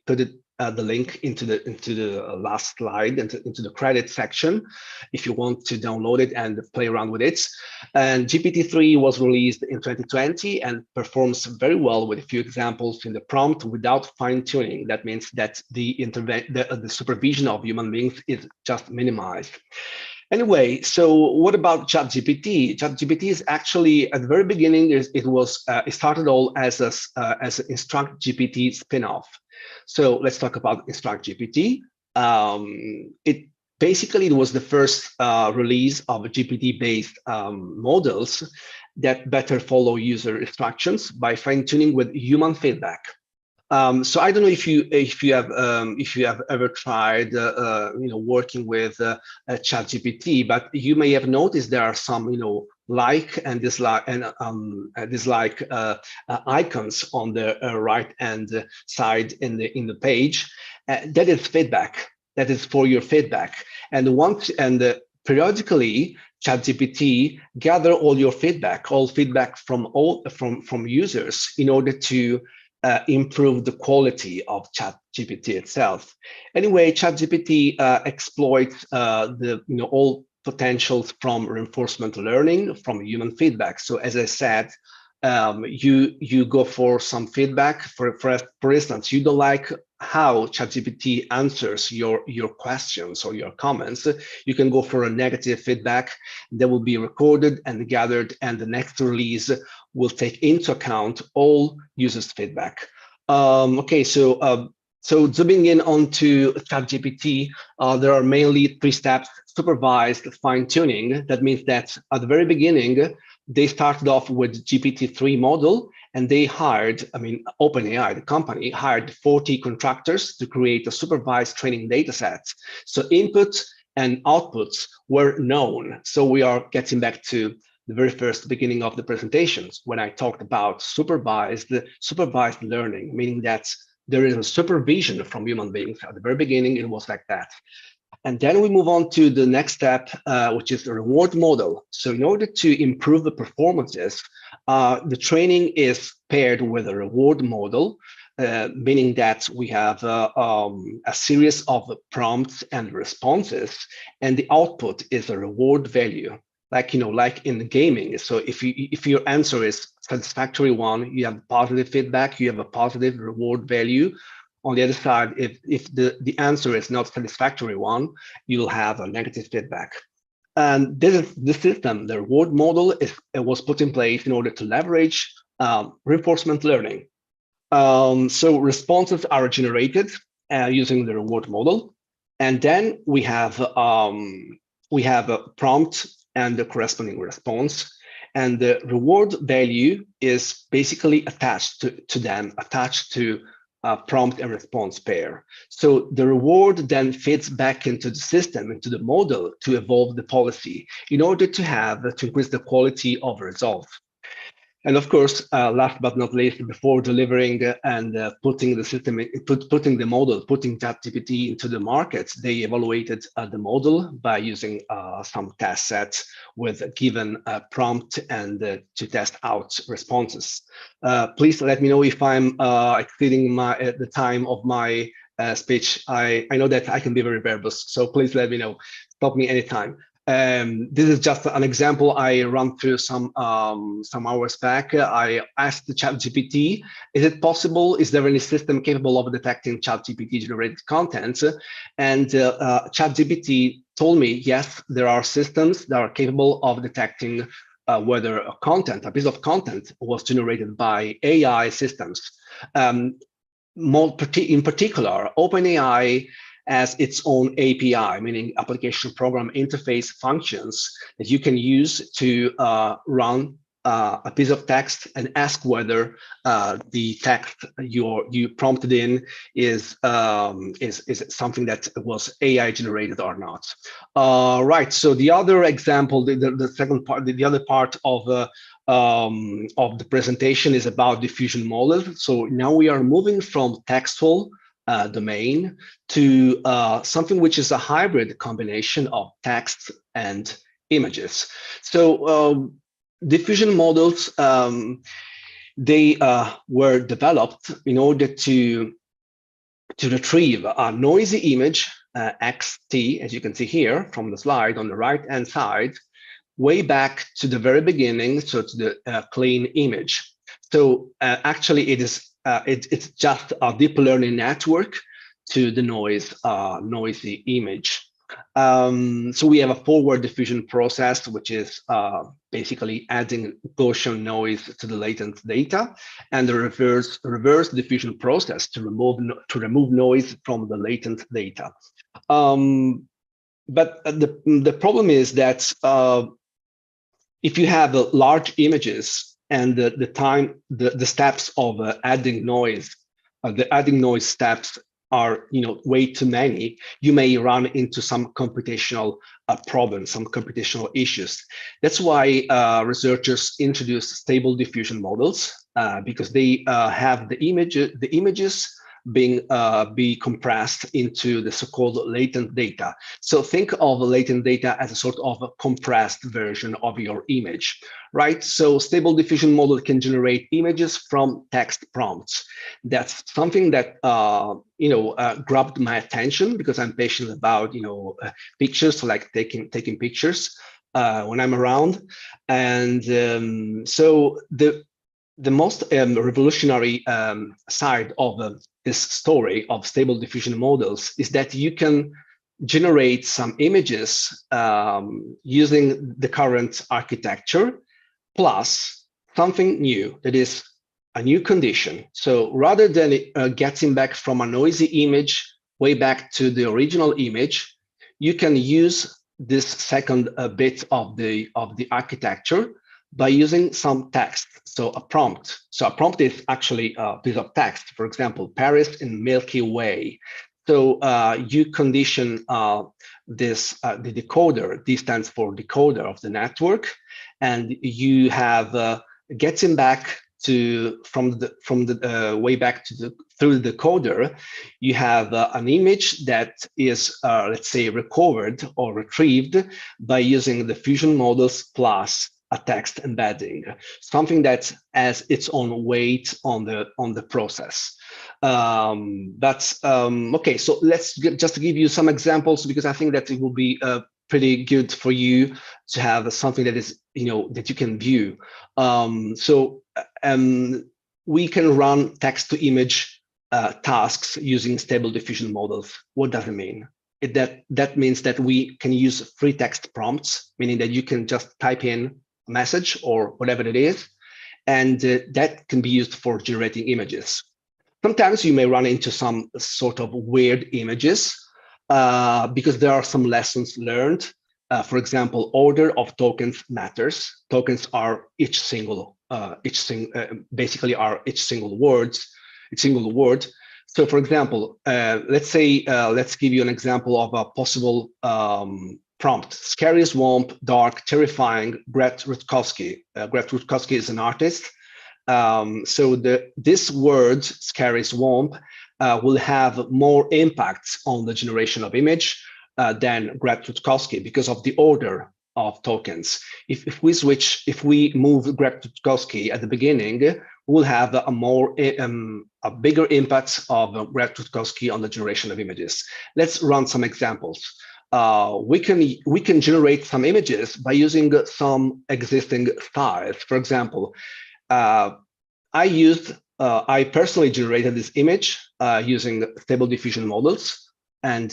put the link into the last slide, into the credit section, if you want to download it and play around with it. And GPT-3 was released in 2020 and performs very well with a few examples in the prompt without fine-tuning. That means that the supervision of human beings is just minimized. Anyway, so what about ChatGPT? ChatGPT is actually at the very beginning. It started all as an InstructGPT spin-off. So let's talk about InstructGPT. It was the first release of GPT-based models that better follow user instructions by fine-tuning with human feedback. So I don't know if you have ever tried working with ChatGPT, but you may have noticed there are some like and dislike icons on the right hand side in the page. That is feedback. That is for your feedback. And periodically, ChatGPT gather all your feedback, from users in order to improve the quality of ChatGPT itself. Anyway, ChatGPT exploits all potentials from reinforcement learning, from human feedback. So as I said, you go for some feedback. For instance, you don't like how ChatGPT answers your questions or your comments. You can go for a negative feedback that will be recorded and gathered, and the next release will take into account all users' feedback. Okay, so zooming in onto ChatGPT, there are mainly 3 steps: supervised fine-tuning. That means that at the very beginning, they started off with GPT-3 model, and they hired, OpenAI, the company, hired 40 contractors to create a supervised training data set. So inputs and outputs were known. So we are getting back to the very first beginning of the presentations when I talked about supervised learning, meaning that there is a supervision from human beings. At the very beginning, it was like that. And then we move on to the next step, which is the reward model. So in order to improve the performances, the training is paired with a reward model, meaning that we have a series of prompts and responses, and the output is a reward value, like like in gaming. So if your answer is satisfactory one, you have positive feedback, you have a positive reward value. On the other side, if the answer is not satisfactory one, you'll have a negative feedback. And this is the system. The reward model was put in place in order to leverage reinforcement learning. So responses are generated using the reward model, and then we have a prompt and the corresponding response, and the reward value is basically attached to prompt and response pair. So the reward then fits back into the system, into the model, to evolve the policy in order to increase the quality of results. And of course, last but not least, before delivering and putting the system, putting the model, putting ChatGPT into the market, they evaluated the model by using some test sets with a given prompt and to test out responses. Please let me know if I'm exceeding the time of my speech. I know that I can be very verbose, so please let me know. Stop me anytime. This is just an example I ran through some hours back. I asked the ChatGPT, is it possible, is there any system capable of detecting ChatGPT generated content? And ChatGPT told me, yes, there are systems that are capable of detecting whether a piece of content was generated by AI systems. In particular, OpenAI as its own API, meaning application program interface functions that you can use to run a piece of text and ask whether the text you prompted in is something that was AI generated or not. Right. So the other example, the second part, the other part of the presentation is about diffusion models. So now we are moving from textual domain to something which is a hybrid combination of text and images. So diffusion models, they were developed in order to retrieve a noisy image, XT, as you can see here from the slide on the right-hand side, way back to the very beginning, so to the clean image. So actually, it's just a deep learning network to the noisy image. So we have a forward diffusion process, which is basically adding Gaussian noise to the latent data, and the reverse diffusion process to remove noise from the latent data. But the problem is that if you have large images and the steps of adding noise, the adding noise steps are way too many, you may run into some computational problems, some computational issues. That's why researchers introduce stable diffusion models, because they have the images be compressed into the so-called latent data. So think of latent data as a sort of a compressed version of your image, right? So stable diffusion model can generate images from text prompts. That's something that grabbed my attention because I'm passionate about pictures, like taking pictures when I'm around, and so the most revolutionary side of this story of stable diffusion models is that you can generate some images using the current architecture, plus something new, that is a new condition. So rather than getting back from a noisy image way back to the original image, you can use this second bit of the architecture by using some text, so a prompt. So a prompt is actually a piece of text, for example, Paris in Milky Way. So you condition the decoder, D stands for decoder of the network, and you have getting back from the way back to through the decoder, you have an image that is, let's say, recovered or retrieved by using the diffusion models plus a text embedding, something that has its own weight on the process. Okay. So let's just give you some examples, because I think that it will be pretty good for you to have something that is, that you can view. We can run text to image tasks using stable diffusion models. What does it mean? That means that we can use free text prompts, meaning that you can just type in a message or whatever it is, and that can be used for generating images. Sometimes you may run into some sort of weird images because there are some lessons learned. For example, order of tokens matters. Tokens are each single word. So, for example, let's give you an example of a possible prompt: scary swamp, dark, terrifying. Brett Rutkowski. Brett Rutkowski is an artist. This word, scary swamp, will have more impact on the generation of image than Brett Rutkowski because of the order of tokens. If we move Brett Rutkowski at the beginning, we'll have a bigger impact of Brett Rutkowski on the generation of images. Let's run some examples. We can generate some images by using some existing styles. For example, I personally generated this image using stable diffusion models, and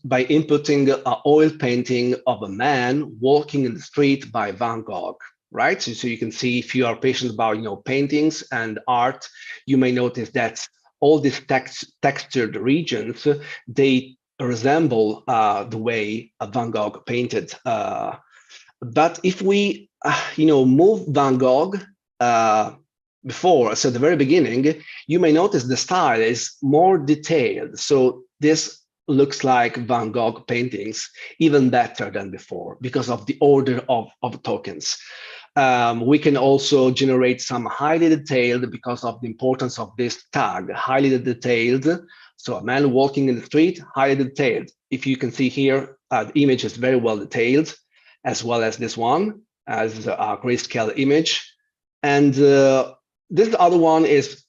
by inputting an oil painting of a man walking in the street by Van Gogh. Right, so you can see, if you are patient about paintings and art, you may notice that all these textured regions, they resemble the way Van Gogh painted. But if we move Van Gogh before, so at the very beginning, you may notice the style is more detailed. So this looks like Van Gogh paintings even better than before because of the order of tokens. We can also generate some highly detailed, because of the importance of this tag, highly detailed. So a man walking in the street, highly detailed. If you can see here, the image is very well detailed, as well as this one, as a grayscale image. And this other one is,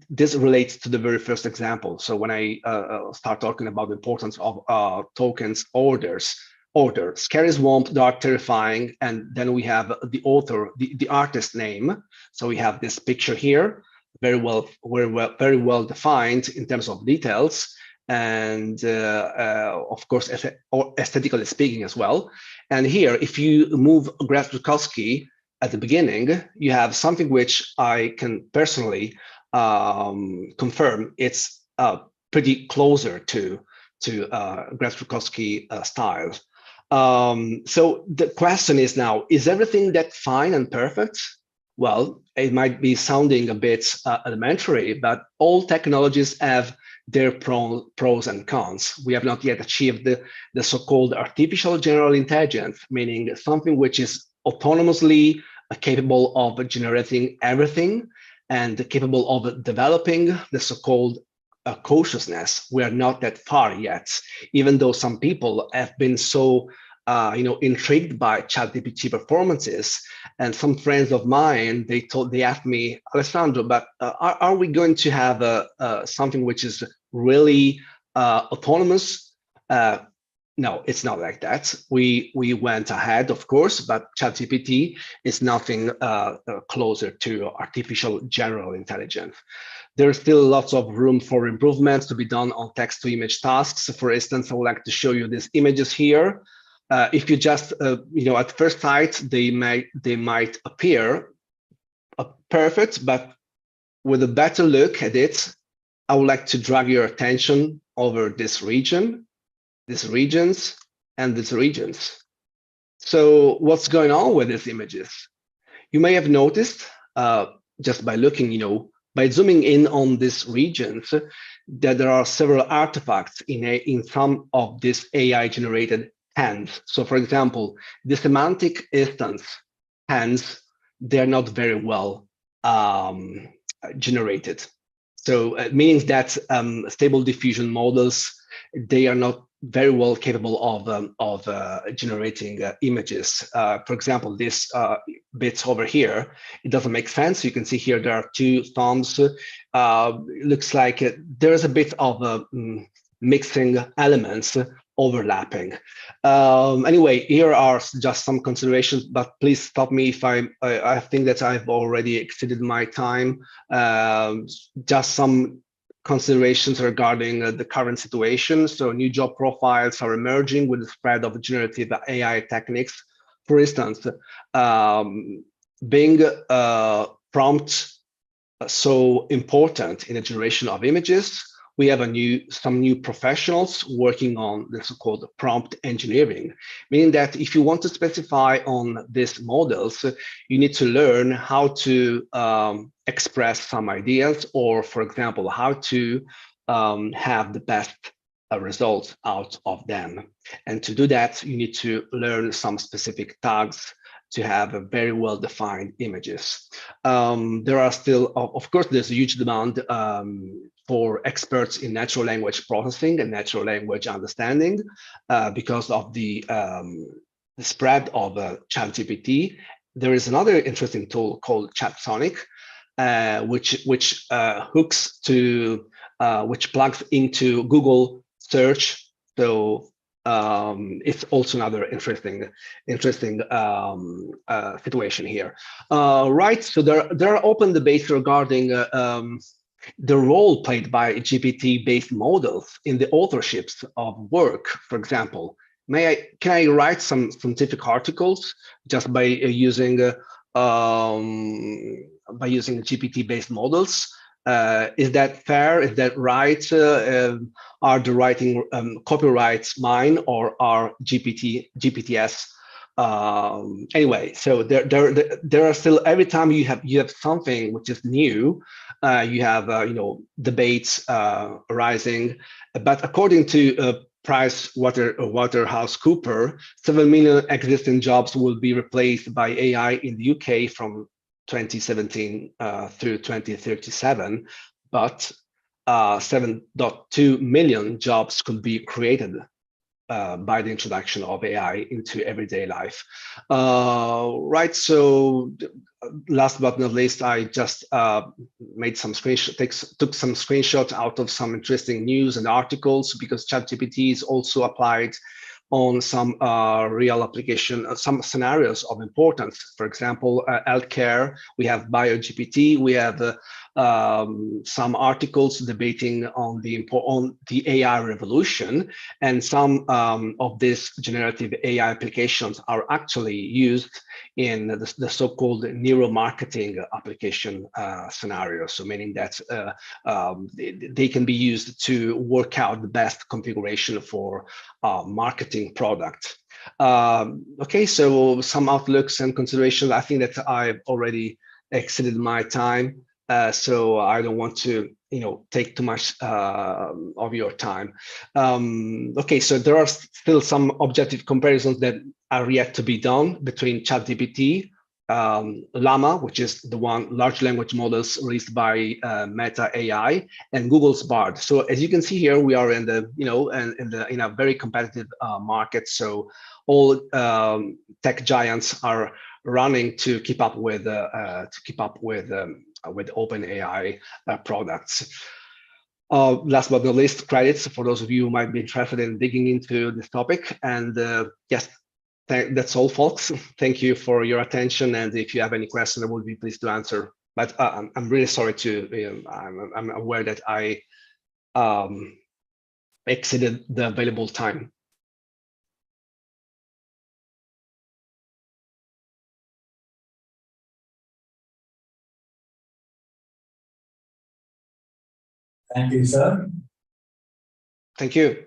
this relates to the very first example. So when I start talking about the importance of tokens, order, scary swamp, dark, terrifying, and then we have the author, the artist name. So we have this picture here, very well defined in terms of details, and of course, aesthetically speaking as well. And here, if you move Brett Rutkowski at the beginning, you have something which I can personally confirm it's pretty closer to Brett Rutkowski style. So the question is now, is everything that fine and perfect? Well, it might be sounding a bit elementary, but all technologies have their pros and cons. We have not yet achieved the so-called artificial general intelligence, meaning something which is autonomously capable of generating everything and capable of developing the so-called consciousness. We are not that far yet, even though some people have been so intrigued by ChatGPT performances. And some friends of mine, they asked me, Alessandro, but are we going to have something which is really autonomous? No, it's not like that. We went ahead, of course, but ChatGPT is nothing closer to artificial general intelligence. There's still lots of room for improvements to be done on text-to-image tasks. So for instance, I would like to show you these images here. If you just, at first sight, they might appear perfect, but with a better look at it, I would like to drag your attention over this region, these regions, and these regions. So what's going on with these images? You may have noticed just by looking, by zooming in on these regions, that there are several artifacts in some of these AI-generated hands. So for example, the semantic instance hands, they're not very well generated. So it means that stable diffusion models, they are not very well capable of generating images. For example, this bit over here, it doesn't make sense. You can see here there are two thumbs. Looks like there's a bit of mixing elements overlapping. Anyway, here are just some considerations, but please stop me if I think that I've already exceeded my time. Just some considerations regarding the current situation. So new job profiles are emerging with the spread of generative AI techniques. For instance, being prompt so important in the generation of images, we have some new professionals working on the so-called prompt engineering, meaning that if you want to specify on these models, you need to learn how to express some ideas, or for example, how to have the best results out of them. And to do that, you need to learn some specific tags to have a very well-defined images. There are still, of course, there's a huge demand for experts in natural language processing and natural language understanding because of the spread of ChatGPT. There is another interesting tool called ChatSonic, which hooks to, which plugs into Google search. So it's also another interesting situation here. Right, so there are open debates regarding the role played by GPT-based models in the authorships of work. For example, can I write some scientific articles just by using GPT-based models? Is that fair? Is that right? Are the writing copyrights mine, or are GPTs? Anyway, so there are still, every time you have something which is new, you have debates arising. But according to PricewaterhouseCoopers, 7 million existing jobs will be replaced by AI in the UK from 2017 through 2037, but 7.2 million jobs could be created by the introduction of AI into everyday life. Right, so last but not least, I just made some took some screenshots out of some interesting news and articles, because ChatGPT is also applied on some real application, some scenarios of importance. For example, healthcare, we have BioGPT, we have some articles debating on the AI revolution, and some of these generative AI applications are actually used in the so-called neuromarketing application scenario. So meaning that they can be used to work out the best configuration for marketing product. Okay, so some outlooks and considerations. I think that I've already exceeded my time, so I don't want to take too much of your time. Okay, so there are still some objective comparisons that are yet to be done between ChatGPT, Llama, which is the large language models released by Meta AI, and Google's Bard. So as you can see here, we are in the in a very competitive market. So all tech giants are running to keep up with OpenAI products. Last but not least, credits for those of you who might be interested in digging into this topic. And yes, that's all, folks. Thank you for your attention. And if you have any questions, I would be pleased to answer. But I'm really sorry to, I'm aware that I exceeded the available time. Thank you, sir. Thank you.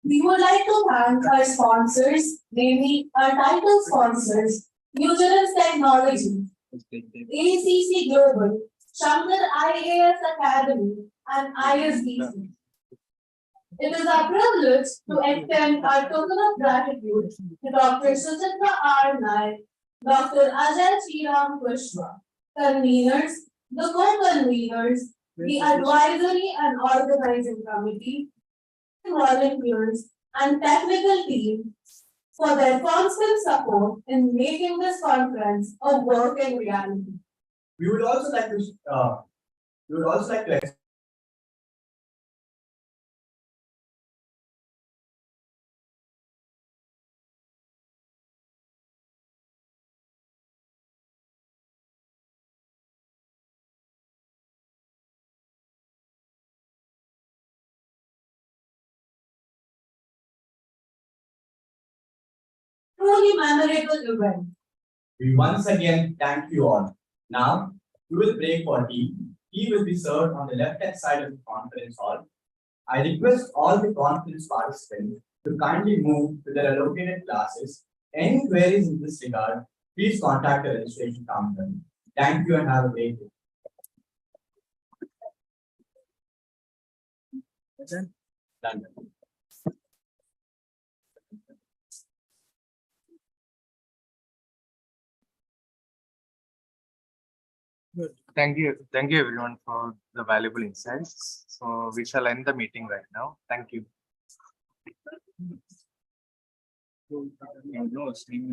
We would like to thank our sponsors, namely our title sponsors, Userance Technology, ACC Global, Shankar IAS Academy, and ISDC. It is our privilege to extend our token of gratitude to Dr. Suchitra R. Naik, Dr. Ajay Sriram Kushwa, conveners, the co-conveners, the advisory and organizing committee, volunteers, and technical team for their constant support in making this conference a working reality. We would also like to Truly memorable event. We once again thank you all. Now, we will break for tea. Tea will be served on the left-hand side of the conference hall. I request all the conference participants to kindly move to their allocated classes. Any queries in this regard, please contact the registration counter. Thank you and have a great day. Done. Thank you everyone for the valuable insights. So we shall end the meeting right now. Thank you.